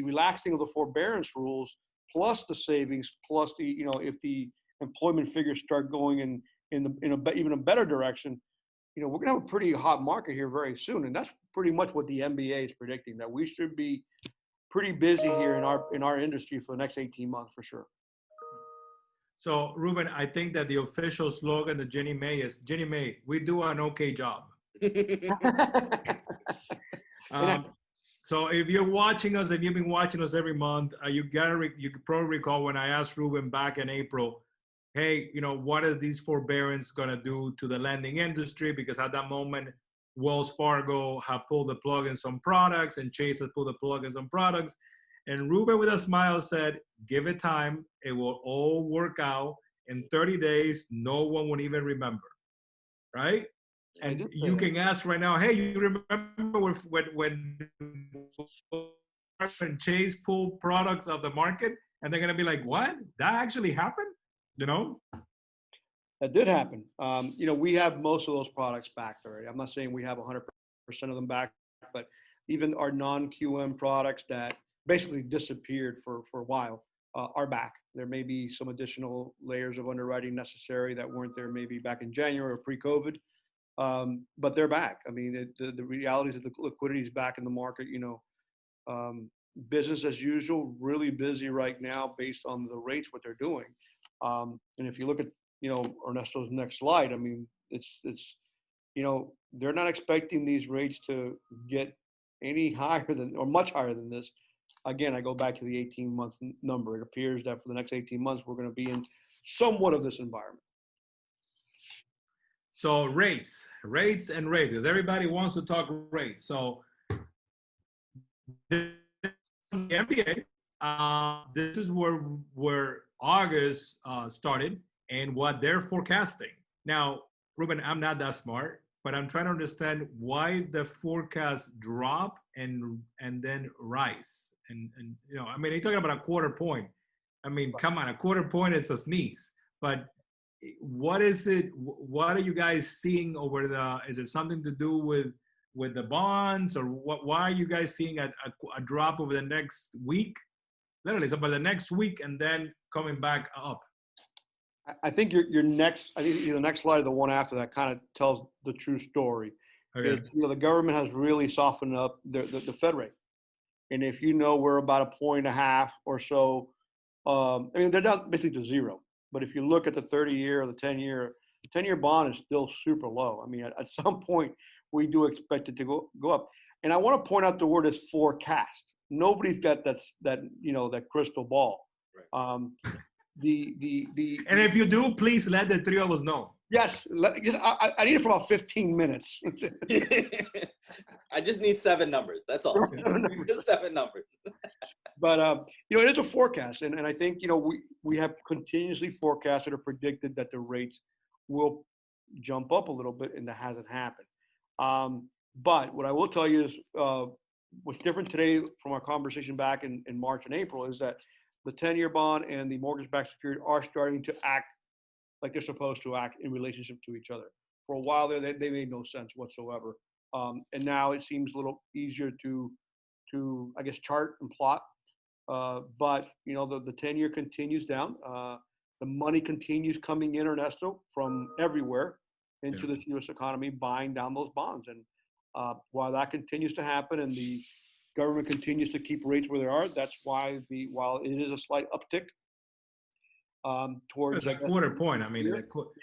relaxing of the forbearance rules, plus the savings, plus the, you know, if the employment figures start going in even a better direction, you know, we're going to have a pretty hot market here very soon. And that's pretty much what the MBA is predicting, that we should be pretty busy here in our industry for the next 18 months for sure. So Ruben, I think that the official slogan of Ginnie Mae is, Ginnie Mae, we do an okay job. So if you're watching us, if you've been watching us every month, you could probably recall when I asked Ruben back in April, hey, you know, what are these forbearance going to do to the lending industry? Because at that moment, Wells Fargo had pulled the plug in some products and Chase had pulled the plug in some products. And Ruben with a smile said, give it time. It will all work out. In 30 days, no one would even remember, right? And you can ask right now, hey, you remember when Chase pulled products of the market? And they're going to be like, what? That actually happened? You know? That did happen. You know, we have most of those products back already. I'm not saying we have 100% of them back, but even our non-QM products that basically disappeared for a while are back. There may be some additional layers of underwriting necessary that weren't there maybe back in January or pre-COVID, but they're back. I mean, the reality is that the liquidity is back in the market. You know, business as usual, really busy right now based on the rates, what they're doing. And if you look at, you know, Ernesto's next slide, I mean, it's, you know, they're not expecting these rates to get any higher than, or much higher than this. Again, I go back to the 18 months number. It appears that for the next 18 months, we're going to be in somewhat of this environment. So rates, because everybody wants to talk rates. So the MBA this is where August started and what they're forecasting. Now, Ruben, I'm not that smart, but I'm trying to understand why the forecast drop and then rise. And you know, I mean, you're talking about a quarter point. I mean, come on, a quarter point is a sneeze. But what is it? What are you guys seeing over the? Is it something to do with the bonds, or what? Why are you guys seeing a drop over the next week? Literally, so by the next week, and then coming back up. I think your next, I think the next slide, the one after that, kind of tells the true story. Okay. It's, you know, the government has really softened up the Fed rate, and if you know we're about a point and a half or so, I mean they're down basically to zero. But if you look at the 30-year or the 10-year bond is still super low. I mean, at some point we do expect it to go up. And I want to point out the word is forecast. Nobody's got that you know, that crystal ball. Right. And if you do, please let the three of us know. Yes, I need it for about 15 minutes. I just need 7 numbers. That's all. Just 7 numbers. But you know, it is a forecast, and I think, you know, we have continuously forecasted or predicted that the rates will jump up a little bit, and that hasn't happened. But what I will tell you is what's different today from our conversation back in March and April is that the 10-year bond and the mortgage-backed security are starting to act like they're supposed to act in relationship to each other. For a while there, they made no sense whatsoever. And now it seems a little easier to I guess, chart and plot. But, you know, the 10-year continues down. The money continues coming in, Ernesto, from everywhere into the U.S. economy, buying down those bonds. And while that continues to happen and the government continues to keep rates where they are, that's why while it is a slight uptick towards a quarter point. I mean,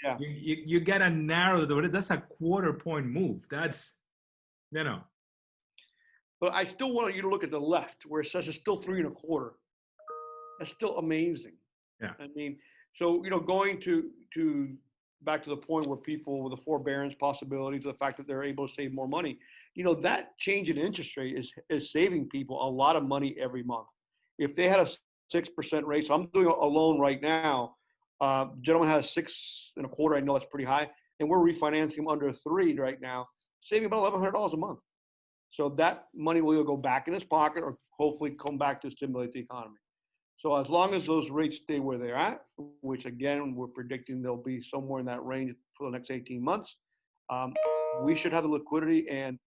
yeah, you gotta narrow that's a quarter point move. That's, you know. But I still want you to look at the left where it says it's still 3 1/4. That's still amazing. Yeah. I mean, so, you know, going to back to the point where people with the forbearance possibility, to the fact that they're able to save more money, you know, that change in interest rate is saving people a lot of money every month. If they had a 6% rate, so I'm doing a loan right now. Gentleman has 6 1/4. I know that's pretty high, and we're refinancing him under 3 right now, saving about $1,100 a month. So that money will either go back in his pocket or hopefully come back to stimulate the economy. So as long as those rates stay where they're at, which again, we're predicting they'll be somewhere in that range for the next 18 months, we should have the liquidity and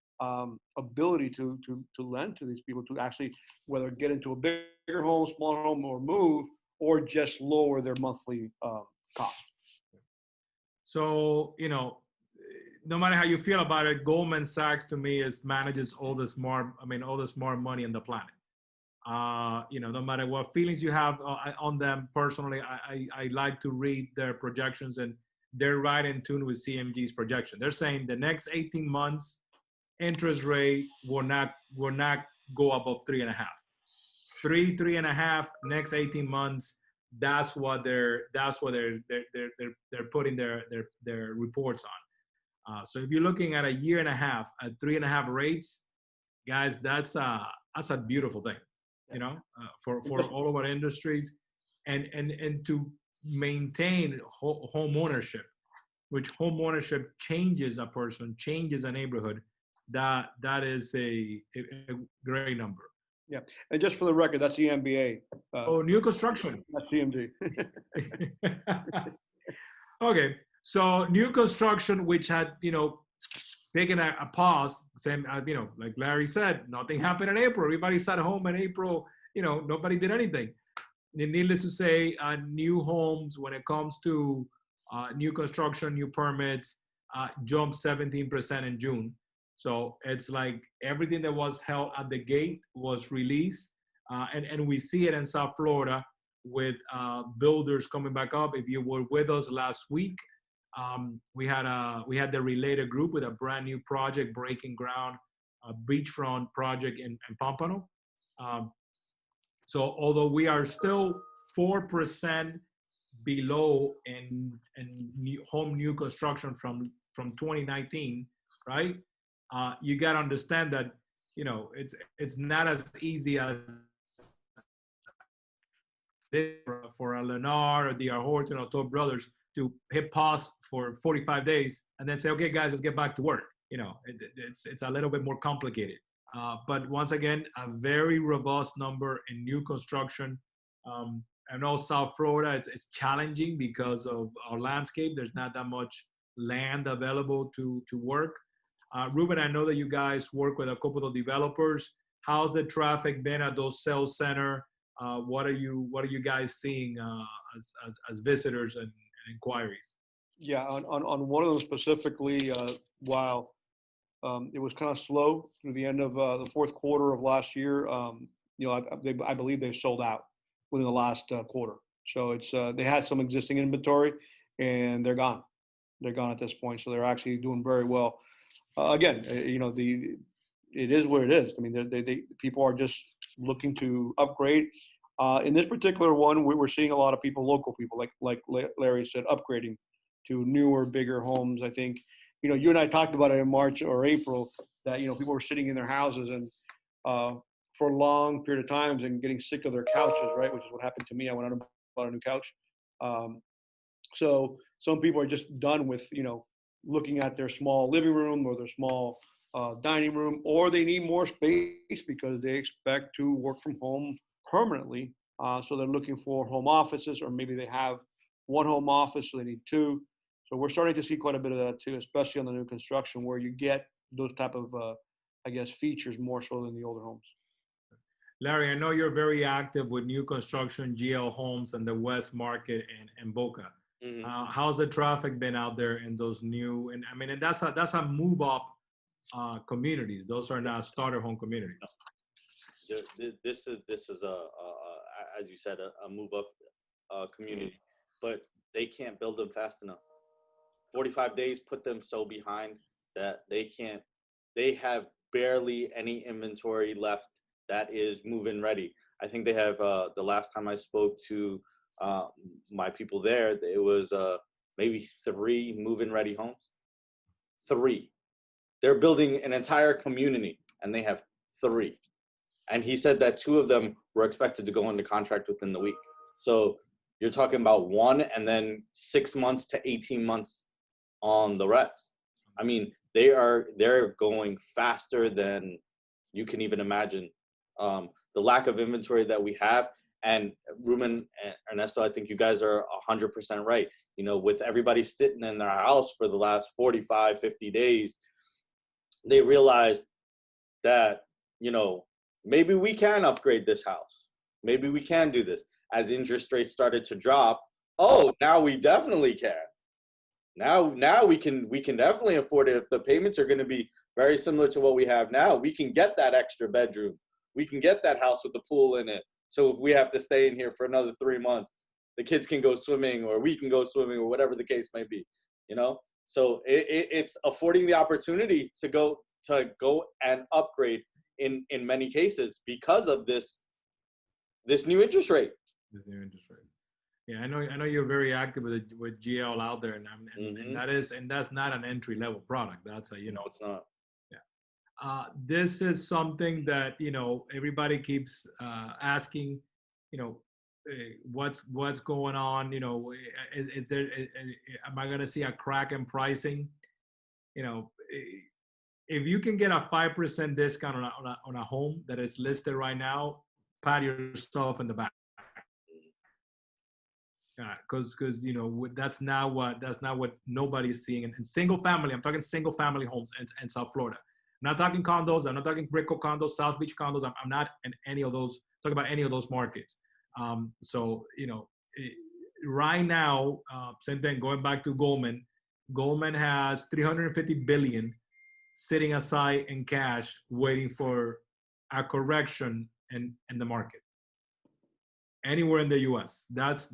ability to lend to these people to actually whether get into a bigger home, smaller home, or move, or just lower their monthly cost. So, you know, no matter how you feel about it, Goldman Sachs to me manages all the smart money on the planet. You know, no matter what feelings you have on them personally, I like to read their projections, and they're right in tune with CMG's projection. They're saying the next 18 months, interest rates will not go above 3.5. 3.5 next 18 months. That's what they're putting their reports on. So if you're looking at a year and a half at 3.5 rates, guys, that's a beautiful thing, you know, for all of our industries, and to maintain home ownership, which home ownership changes a person, changes a neighborhood. That is a great number. Yeah, and just for the record, that's the MBA. New construction. That's CMG. Okay. So new construction, which had, you know, taken a pause, same, you know, like Larry said, nothing happened in April. Everybody sat home in April, you know, nobody did anything. And needless to say, new homes, when it comes to new construction, new permits, jumped 17% in June. So it's like everything that was held at the gate was released. And we see it in South Florida with builders coming back up. If you were with us last week, we had the Related Group with a brand new project breaking ground, a beachfront project in Pompano. So although we are still 4% below in new construction from 2019, right? You got to understand that, you know, it's not as easy as for a Lennar or D.R. Horton or Toll Brothers to hit pause for 45 days and then say, okay, guys, let's get back to work. It's a little bit more complicated. But once again, a very robust number in new construction. I know South Florida, it's challenging because of our landscape. There's not that much land available to work. Ruben, I know that you guys work with a couple of developers. How's the traffic been at those sales center? What are you guys seeing as visitors and inquiries? Yeah, on one of them specifically, while it was kind of slow through the end of the fourth quarter of last year, I believe they sold out within the last quarter. So it's they had some existing inventory, and they're gone. They're gone at this point. So they're actually doing very well. Again, it is what it is. I mean, they people are just looking to upgrade. In this particular one, we're seeing a lot of people, local people, like Larry said, upgrading to newer, bigger homes. I think, you and I talked about it in March or April that, people were sitting in their houses and for a long period of times and getting sick of their couches, right? Which is what happened to me. I went out and bought a new couch. So some people are just done with, looking at their small living room or their small dining room, or they need more space because they expect to work from home permanently. So they're looking for home offices, or maybe they have one home office, so they need two. So we're starting to see quite a bit of that too, especially on the new construction, where you get those type of, features more so than the older homes. Larry, I know you're very active with new construction, GL Homes, and the West Market and Boca. Mm-hmm. How's the traffic been out there in those new? And I mean, and that's a move up communities. Those are not starter home communities. This is a as you said, a move up community, but they can't build them fast enough. 45 days put them so behind that they can't. They have barely any inventory left that is move-in ready. I think they have, the last time I spoke to my people there, it was maybe 3 move-in ready homes. 3. They're building an entire community and they have 3. And he said that 2 of them were expected to go into contract within the week. So you're talking about 1 and then 6 months to 18 months on the rest. I mean, they're going faster than you can even imagine. The lack of inventory that we have, and Ruben and Ernesto, I think you guys are 100% right. With everybody sitting in their house for the last 45, 50 days, they realized that, maybe we can upgrade this house. Maybe we can do this. As interest rates started to drop, now we definitely can. Now we can definitely afford it. If the payments are going to be very similar to what we have now, we can get that extra bedroom. We can get that house with the pool in it. So if we have to stay in here for another 3 months, the kids can go swimming, or we can go swimming, or whatever the case may be, So it's affording the opportunity to go and upgrade in many cases because of this new interest rate. This new interest rate. Yeah, I know you're very active with GL out there, and and that's not an entry level product. That's a No, it's not. This is something that everybody keeps asking. What's going on? Is there? Am I going to see a crack in pricing? If you can get a 5% discount on a home that is listed right now, pat yourself in the back. Because that's not what nobody's seeing in single family. I'm talking single family homes in South Florida. I'm not talking condos. I'm not talking Brickell condos, South Beach condos. I'm not in any of those. Talking about any of those markets. Right now, same thing. Going back to Goldman. Goldman has $350 billion sitting aside in cash, waiting for a correction in the market. Anywhere in the U.S. That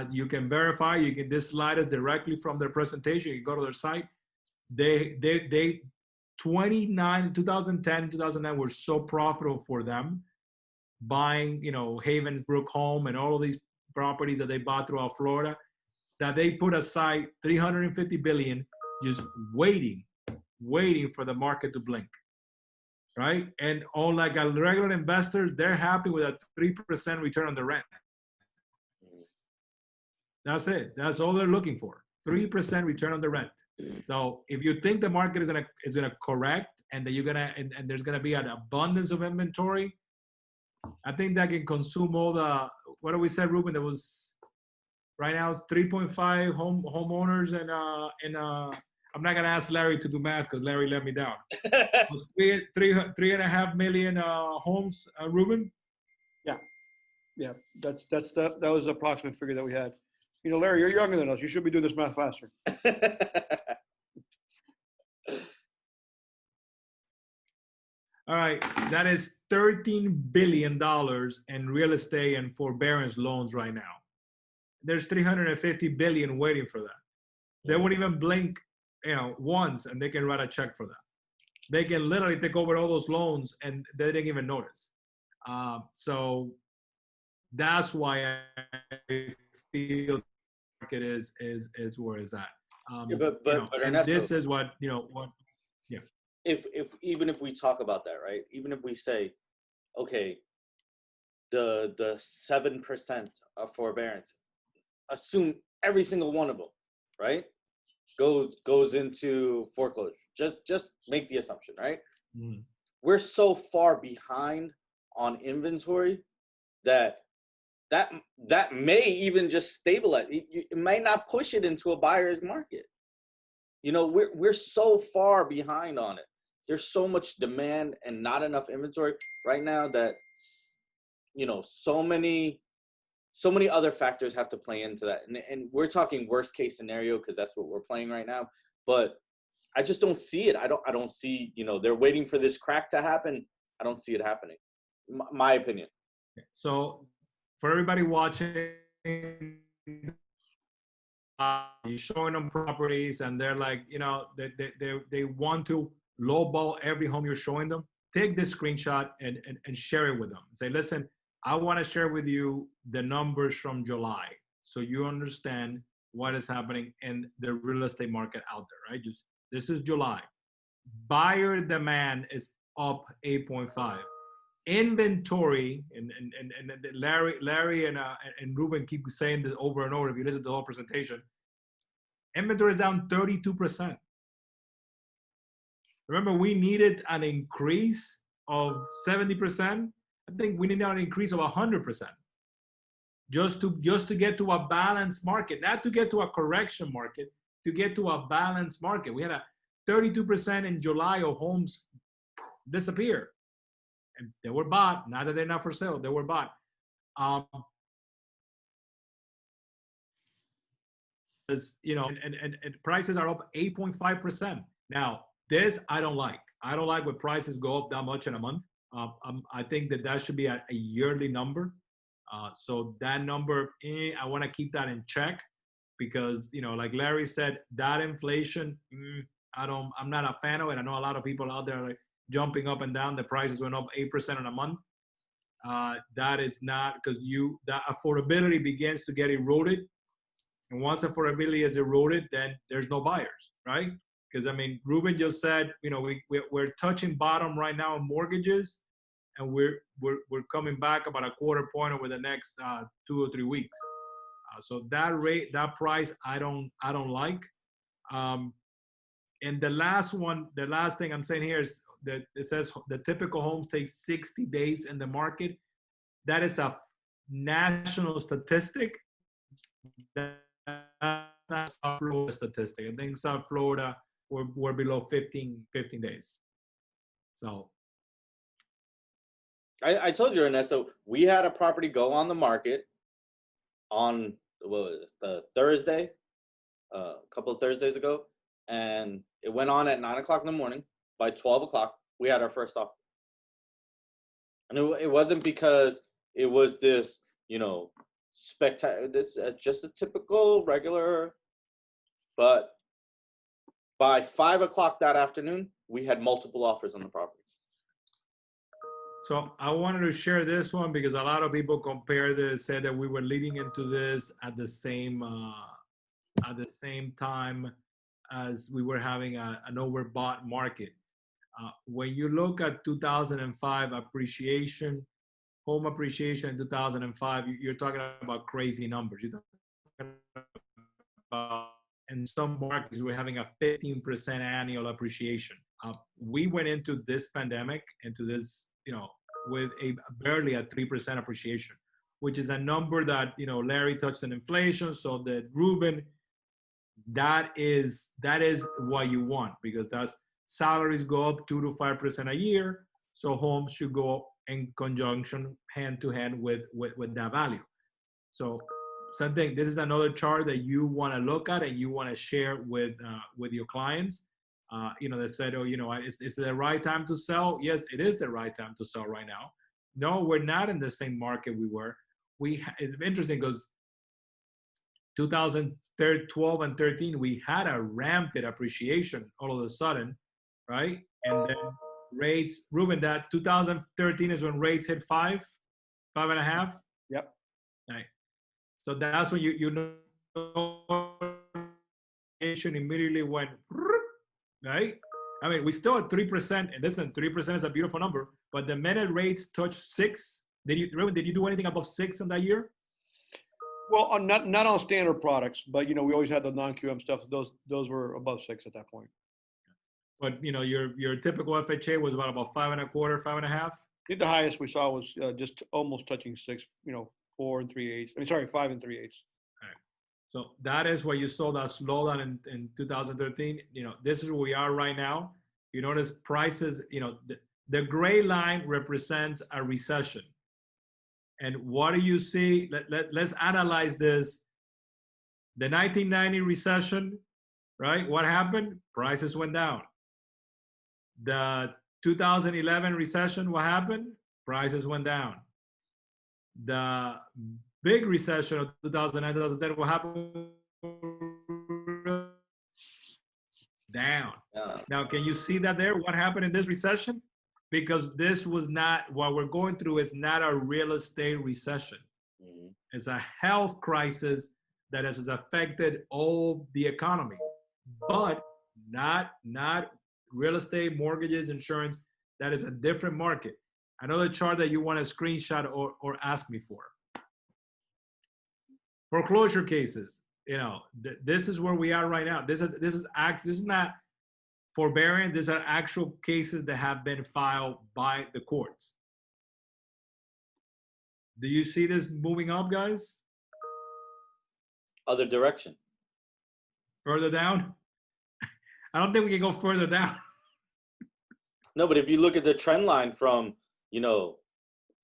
you can verify. This slide is directly from their presentation. You go to their site. They 2010, 2009 were so profitable for them, buying Havensbrook Home and all of these properties that they bought throughout Florida, that they put aside $350 billion, just waiting for the market to blink. Right? And all like a regular investor, they're happy with a 3% return on the rent. That's it. That's all they're looking for. 3% return on the rent. So if you think the market is gonna correct and that you're gonna and there's gonna be an abundance of inventory, I think that can consume all the, what do we say, Ruben? There was right now 3.5 homeowners and I'm not gonna ask Larry to do math because Larry let me down. Three and a half million homes, Ruben. Yeah, that was the approximate figure that we had. You know, Larry, you're younger than us. You should be doing this math faster. All right, that is $13 billion in real estate and forbearance loans right now. There's 350 billion waiting for that. They won't even blink, once, and they can write a check for that. They can literally take over all those loans, and they didn't even notice. So that's why I feel the market is where it's at. But and Ernesto, this is what. If even if we talk about that, right? Even if we say, okay, the 7% of forbearance, assume every single one of them, right, goes into foreclosure. Just make the assumption, right? Mm. We're so far behind on inventory that may even just stabilize. It may not push it into a buyer's market. We're so far behind on it. There's so much demand and not enough inventory right now that, so many other factors have to play into that. And we're talking worst case scenario because that's what we're playing right now. But I just don't see it. I don't see, they're waiting for this crack to happen. I don't see it happening. My opinion. So for everybody watching, you're showing them properties and they're like, they want to lowball every home you're showing them. Take this screenshot and share it with them. Say, listen, I want to share with you the numbers from July so you understand what is happening in the real estate market out there, right? This is July. Buyer demand is up 8.5. Inventory, and Larry and Ruben keep saying this over and over if you listen to the whole presentation. Inventory is down 32%. Remember, we needed an increase of 70%. I think we need an increase of 100%. Just to get to a balanced market, not to get to a correction market, to get to a balanced market. We had a 32% in July of homes disappear. And they were bought. Now that they're not for sale, they were bought. And prices are up 8.5%. Now, this I don't like. I don't like when prices go up that much in a month. I think that should be a yearly number. So that number, I want to keep that in check because, like Larry said, that inflation, I'm not a fan of it. I know a lot of people out there are like jumping up and down. The prices went up 8% in a month. That is not because that affordability begins to get eroded. And once affordability is eroded, then there's no buyers, right? Because Ruben just said, we're touching bottom right now in mortgages, and we're coming back about a quarter point over the next 2 or 3 weeks. So that price, I don't like. And the last thing I'm saying here is that it says the typical homes take 60 days in the market. That is a national statistic. That's not South Florida statistic. I think South Florida we're below 15 days. So I told you, Ernesto, we had a property go on the market on the Thursday, a couple of Thursdays ago, and it went on at 9 o'clock in the morning. By 12 o'clock, we had our first offer. And it wasn't because it was this, spectacular, this just a typical regular, but by 5 o'clock that afternoon, we had multiple offers on the property. So I wanted to share this one because a lot of people said that we were leading into this at the same time as we were having an overbought market. When you look at 2005 home appreciation in 2005, you're talking about crazy numbers. You're about, in some markets, we're having a 15% annual appreciation. We went into this pandemic, into this, with barely a 3% appreciation, which is a number that, Larry touched on inflation. So that Ruben, that is what you want, because that's salaries go up 2 to 5% a year. So homes should go in conjunction, hand to hand with that value. So something, this is another chart that you want to look at and you want to share with your clients. They said, is it the right time to sell? Yes, it is the right time to sell right now. No, we're not in the same market we were. It's interesting because 2012 and 13, we had a rampant appreciation all of a sudden, right? And then rates, Ruben, that 2013 is when rates hit 5.5. Yep. Right. So that's when you know immediately went, right? I mean, we still at 3%, and listen, 3% is a beautiful number, but the minute rates touch 6, did you do anything above 6 in that year? Well, not on standard products, but we always had the non-QM stuff. Those were above 6 at that point. But your typical FHA was about 5.25, 5.5. I think the highest we saw was just almost touching 6. 4 3/8. I mean, sorry, 5 3/8. All right. So that is where you saw that slowdown in 2013. This is where we are right now. You notice prices. The gray line represents a recession. And what do you see? Let's analyze this. The 1990 recession, right? What happened? Prices went down. The 2011 recession, what happened? Prices went down. The big recession of 2009, 2010, what happened? Down. Yeah. Now, can you see that there? What happened in this recession? Because this was not, what we're going through is not a real estate recession. Mm-hmm. It's a health crisis that has affected all the economy, but not real estate, mortgages, insurance. That is a different market. Another chart that you want to screenshot or ask me for. Foreclosure cases, this is where we are right now. This is not forbearance. These are actual cases that have been filed by the courts. Do you see this moving up, guys? Other direction. Further down? I don't think we can go further down. No, but if you look at the trend line from,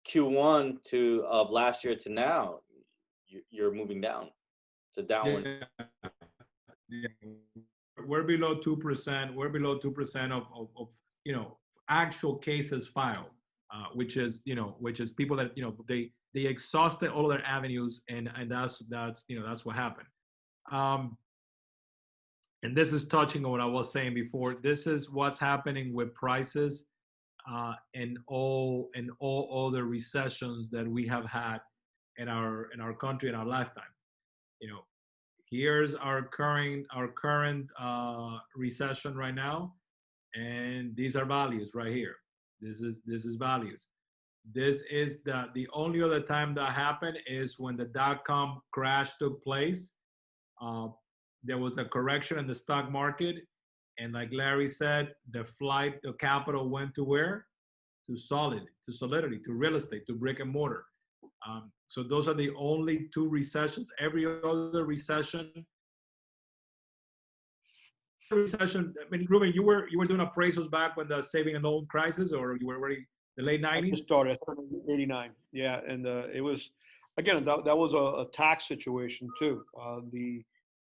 Q1 of last year to now, you're moving down to downward. Yeah. We're below 2%. We're below 2% of actual cases filed, which is people that they exhausted all their avenues, and that's what happened. And this is touching on what I was saying before. This is what's happening with prices in all the recessions that we have had in our country in our lifetimes. Here's our current recession right now, and these are values right here. This is values. This is the only other time that happened is when the dot-com crash took place. There was a correction in the stock market, and like Larry said, the flight of capital went to where? To solidity, to real estate, to brick and mortar. So those are the only two recessions. Every other recession. I mean, Ruben, you were doing appraisals back when the saving and loan crisis, or you were already the late 90s? I just started in 89. Yeah, and it was, again, that was a tax situation too.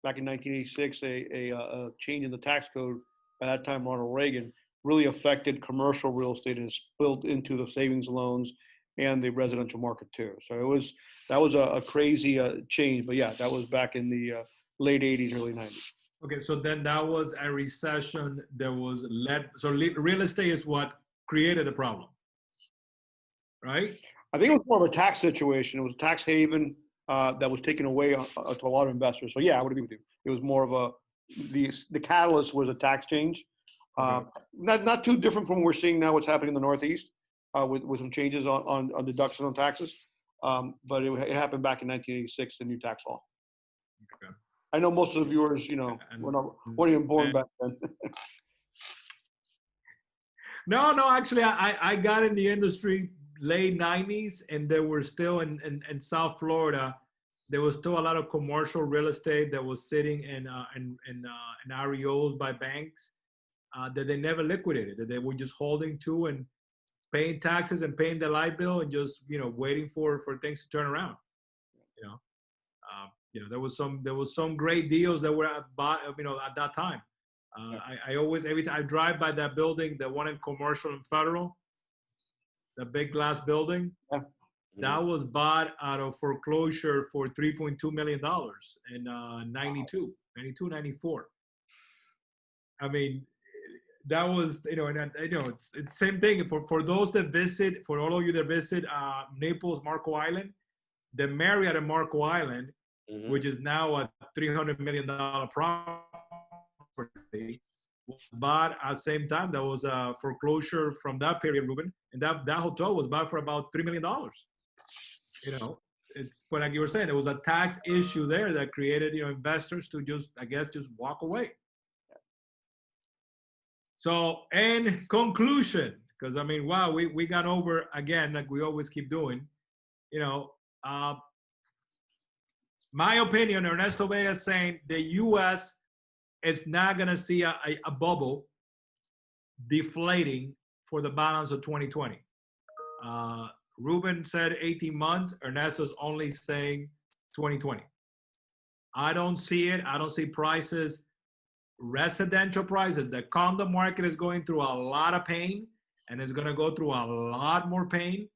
Back in 1986, a change in the tax code at that time, Ronald Reagan, really affected commercial real estate and spilled into the savings loans and the residential market too. So that was a crazy change. But yeah, that was back in the late 80s, early 90s. Okay, so then that was a recession that was led. So real estate is what created the problem, right? I think it was more of a tax situation. It was a tax haven that was taken away to a lot of investors. So yeah, I would agree with you. It was more of the catalyst was a tax change. Not too different from what we're seeing now, what's happening in the Northeast with some changes on deductions on taxes. But it happened back in 1986, the new tax law. Okay. I know most of the viewers, weren't even born back then. No, actually, I got in the industry late 90s, and there were still in South Florida, there was still a lot of commercial real estate that was sitting in REOs by banks that they never liquidated, that they were just holding to and paying taxes and paying the light bill and just, waiting for things to turn around. There was some great deals that were at that time. I always, every time I drive by that building, the one in Commercial and Federal, the big glass building, that was bought out of foreclosure for $3.2 million in 92, 94. I mean, that was, it's same thing for those that visit, for all of you that visit Naples, Marco Island, the Marriott at Marco Island, which is now a $300 million property, was bought at the same time. There was a foreclosure from that period, Ruben, and that hotel was bought for about $3 million. But like you were saying, there was a tax issue there that created, investors to just walk away. So, in conclusion, because wow, we got over again, like we always keep doing, my opinion, Ernesto Vega is saying the U.S. is not going to see a bubble deflating for the balance of 2020. Ruben said 18 months. Ernesto's only saying 2020. I don't see it. I don't see prices, residential prices. The condo market is going through a lot of pain and is going to go through a lot more pain.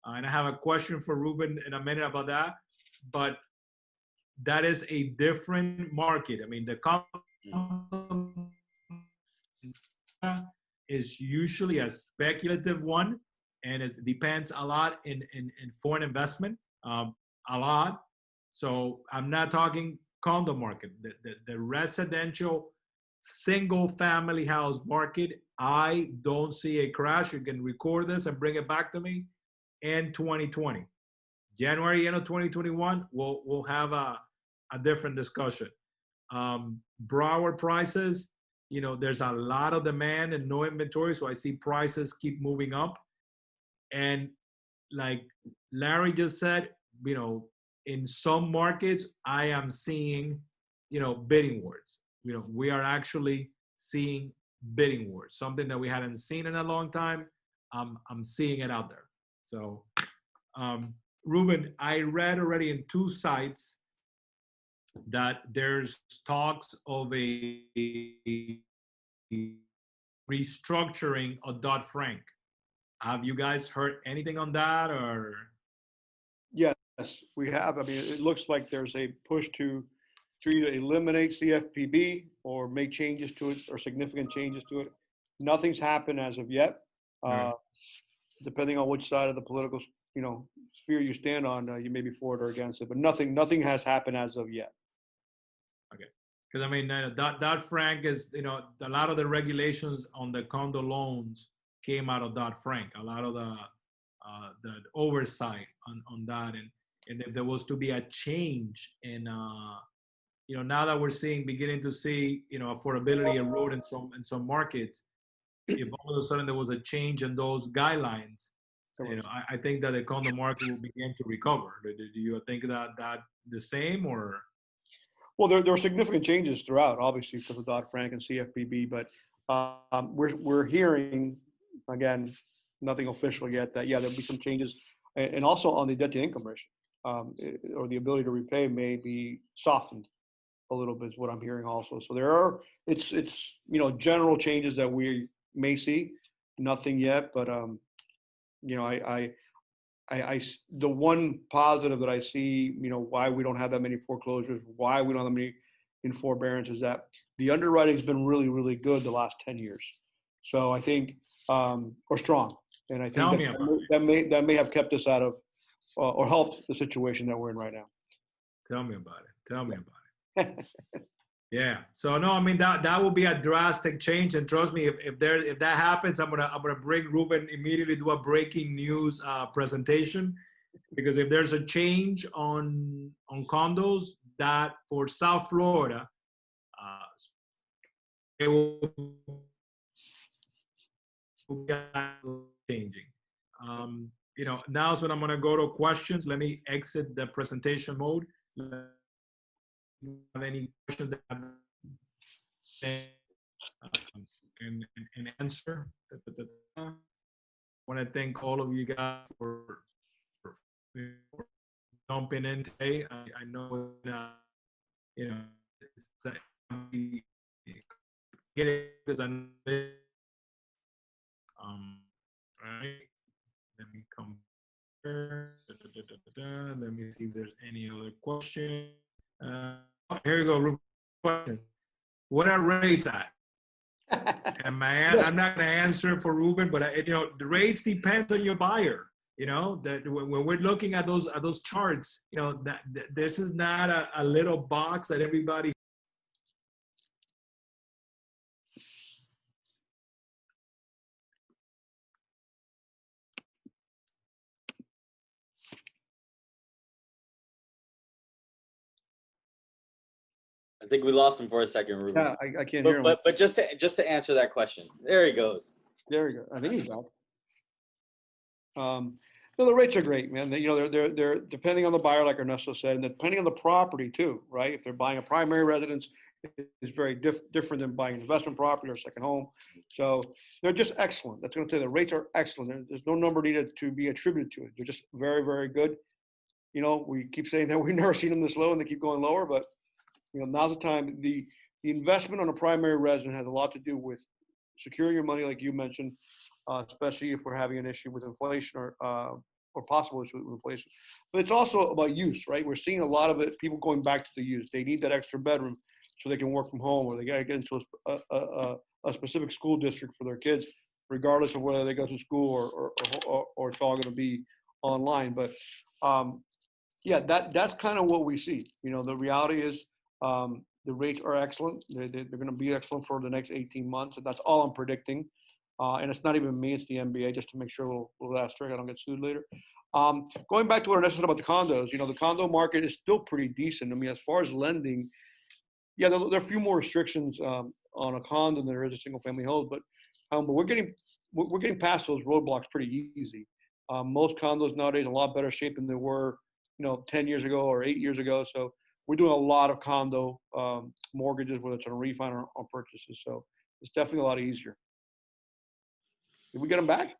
And I have a question for Ruben in a minute about that. But that is a different market. The condo is usually a speculative one, and it depends a lot in foreign investment, a lot. So I'm not talking condo market. The residential single family house market, I don't see a crash. You can record this and bring it back to me in 2020. January, end of 2021, we'll have a different discussion. Broward prices, there's a lot of demand and no inventory, so I see prices keep moving up. And like Larry just said, in some markets, I am seeing, bidding wars. We are actually seeing bidding wars, something that we hadn't seen in a long time. I'm seeing it out there. So, Ruben, I read already in 2 sites that there's talks of a restructuring of Dodd-Frank. Have you guys heard anything on that, or? Yes, we have. It looks like there's a push to either eliminate CFPB or make changes to it or significant changes to it. Nothing's happened as of yet. Right. Depending on which side of the political, sphere you stand on, you may be for it or against it. But nothing has happened as of yet. Okay. Because Dodd-Frank is, a lot of the regulations on the condo loans came out of Dodd-Frank. A lot of the oversight on that, and if there was to be a change in, now that we're beginning to see, affordability erode in some markets, if all of a sudden there was a change in those guidelines, I think that the condo market will begin to recover. Do you think that the same, or? Well, there are significant changes throughout, obviously, because of Dodd-Frank and CFPB, but we're hearing, again, nothing official yet, that, there'll be some changes. And also on the debt-to-income ratio, or the ability to repay may be softened a little bit, is what I'm hearing also. So there are, it's general changes that we may see. Nothing yet, but, the one positive that I see, why we don't have that many foreclosures, why we don't have that many in forbearance, is that the underwriting has been really, really good the last 10 years. So I think, or strong. And I think that may have kept us out of, or helped the situation that we're in right now. Tell me about it. Yeah. So no, that will be a drastic change, and trust me, if that happens, I'm gonna bring Ruben immediately, do a breaking news presentation, because if there's a change on condos, that for South Florida, it will be changing. Now is when I'm going to go to questions. Let me exit the presentation mode. Have any questions that and answer. I want to thank all of you guys for jumping in today. I know it's get it because I know right. Let me come here. Let me see if there's any other question. Here you go, Ruben. Question. What are rates at? And I'm not going to answer for Ruben, but the rates depend on your buyer. That when we're looking at those charts, that this is not a little box that everybody. I think we lost him for a second, Ruben. Yeah, I can't hear him. But just to answer that question, there he goes. There we go. I think he's back. No, the rates are great, man. They're depending on the buyer, like Ernesto said, and depending on the property too, right? If they're buying a primary residence, it's very different than buying an investment property or a second home. So they're just excellent. That's going to say the rates are excellent. There's no number needed to be attributed to it. They're just very, very good. We keep saying that we've never seen them this low, and they keep going lower, but now's the time. The investment on a primary residence has a lot to do with securing your money, like you mentioned, especially if we're having an issue with inflation or possible issue with inflation. But it's also about use, right? We're seeing a lot of it, people going back to the use. They need that extra bedroom so they can work from home, or they got to get into a specific school district for their kids, regardless of whether they go to school or it's all going to be online. But yeah, that's kind of what we see. The reality is, the rates are excellent. They're going to be excellent for the next 18 months, and that's all I'm predicting. And it's not even me; it's the NBA, just to make sure we'll asterisk I don't get sued later. Going back to what Ernesto said about the condos, the condo market is still pretty decent. I mean, as far as lending, yeah, there are a few more restrictions on a condo than there is a single-family home, but we're getting past those roadblocks pretty easy. Most condos nowadays are a lot better shape than they were, 10 years ago or 8 years ago. So we're doing a lot of condo mortgages, whether it's on a refi or on purchases. So it's definitely a lot easier. Did we get him back?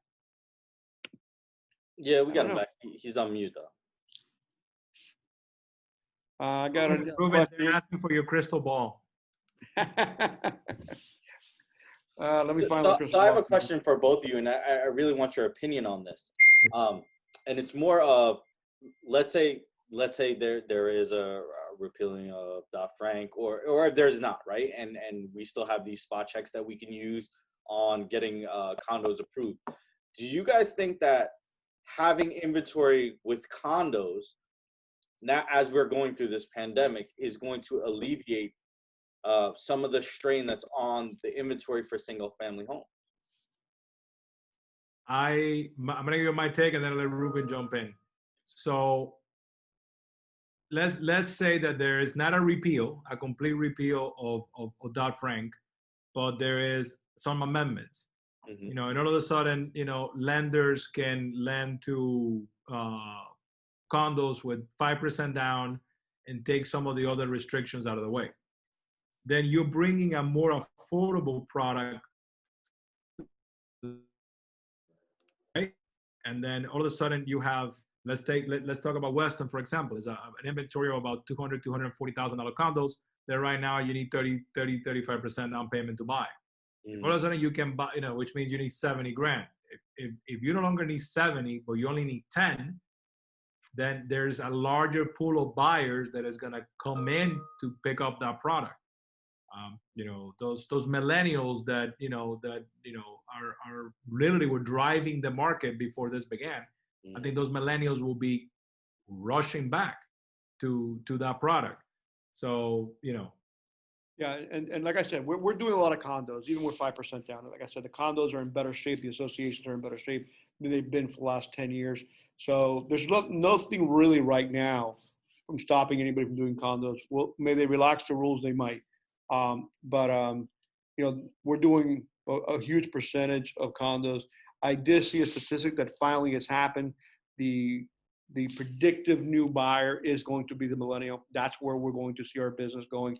Yeah, we got him back. He's on mute though. I got a Ruben, they're asking for your crystal ball. Let me find So I have a ball. question for both of you, and I really want your opinion on this. And it's more of, let's say there is a repealing of Dodd-Frank, or if there's not, right? And we still have these spot checks that we can use on getting condos approved. Do you guys think that having inventory with condos now, as we're going through this pandemic, is going to alleviate some of the strain that's on the inventory for single-family homes? I'm going to give you my take, and then let Ruben jump in. So let's say that there is not a complete repeal of Dodd-Frank, but there is some amendments. Mm-hmm. And all of a sudden, lenders can lend to condos with 5% down and take some of the other restrictions out of the way. Then you're bringing a more affordable product, right? And then all of a sudden you have, let's talk about Weston, for example. It's an inventory of about $240,000 condos that right now you need 35% down payment to buy. All of a sudden you can buy, which means you need 70 grand. If you no longer need 70, but you only need 10, then there's a larger pool of buyers that is going to come in to pick up that product. Those millennials that are literally were driving the market before this began. I think those millennials will be rushing back to that product. So Yeah, and like I said, we're doing a lot of condos, even with 5% down. Like I said, the condos are in better shape. The associations are in better shape than they've been for the last 10 years. So there's nothing really right now from stopping anybody from doing condos. Well, may they relax the rules, they might. We're doing a huge percentage of condos. I did see a statistic that finally has happened. The predictive new buyer is going to be the millennial. That's where we're going to see our business going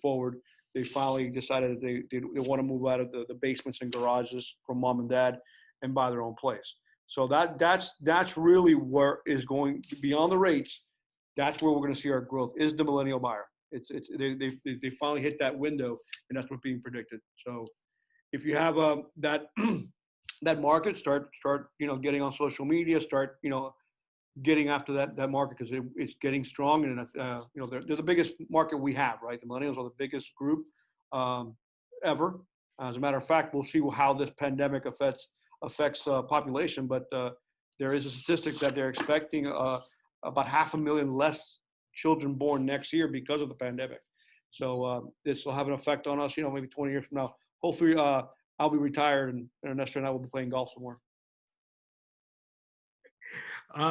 forward. They finally decided that they want to move out of the basements and garages from mom and dad and buy their own place. So that's really where is going beyond the rates. That's where we're going to see our growth is the millennial buyer. They finally hit that window, and that's what's being predicted. So if you have that that market, start getting on social media, start getting after that market because it's getting strong, and they're the biggest market we have, right? The millennials are the biggest group ever. As a matter of fact, we'll see how this pandemic affects population, but there is a statistic that they're expecting about 500,000 less children born next year because of the pandemic. So this will have an effect on us, maybe 20 years from now. Hopefully, I'll be retired, and Ernesto and I will be playing golf some more.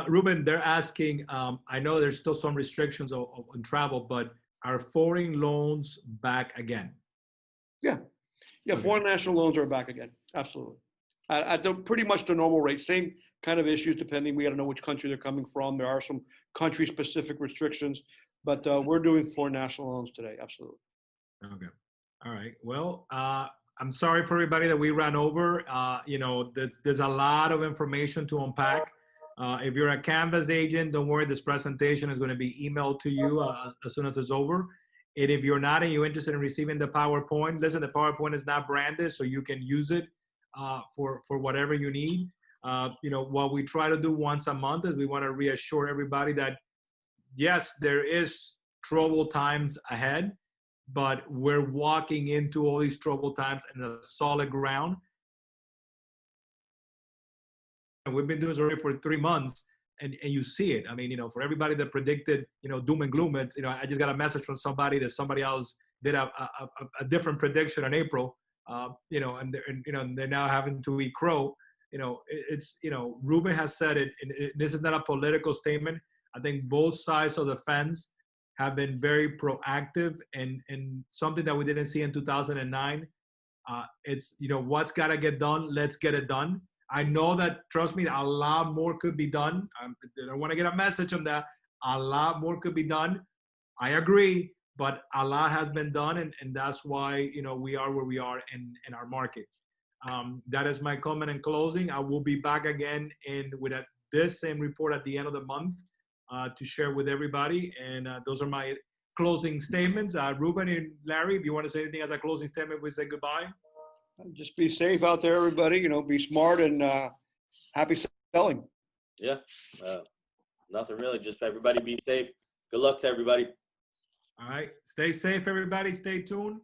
Ruben, they're asking, I know there's still some restrictions on travel, but are foreign loans back again? Yeah, okay. Foreign national loans are back again. Absolutely. At pretty much the normal rate. Same kind of issues depending. We got to know which country they're coming from. There are some country-specific restrictions, but we're doing foreign national loans today. Absolutely. Okay. All right. Well, I'm sorry for everybody that we ran over. There's a lot of information to unpack. If you're a Canvas agent, don't worry. This presentation is going to be emailed to you as soon as it's over. And if you're not and you're interested in receiving the PowerPoint, listen, the PowerPoint is not branded, so you can use it for whatever you need. What we try to do once a month is we want to reassure everybody that, yes, there is troubled times ahead, but we're walking into all these troubled times in a solid ground. And we've been doing this already for 3 months, and you see it. I mean, for everybody that predicted, doom and gloom, it's, I just got a message from somebody that somebody else did a different prediction in April, and they're now having to eat crow. Ruben has said it, and this is not a political statement. I think both sides of the fence have been very proactive, and something that we didn't see in 2009. It's, what's got to get done, let's get it done. I know that, trust me, a lot more could be done. I don't want to get a message on that. A lot more could be done. I agree, but a lot has been done, and that's why, we are where we are in our market. That is my comment in closing. I will be back again with this same report at the end of the month to share with everybody. And those are my closing statements. Ruben and Larry, if you want to say anything as a closing statement, we say goodbye. Just be safe out there, everybody. Be smart and happy selling. Yeah, nothing really. Just everybody be safe. Good luck to everybody. All right. Stay safe, everybody. Stay tuned.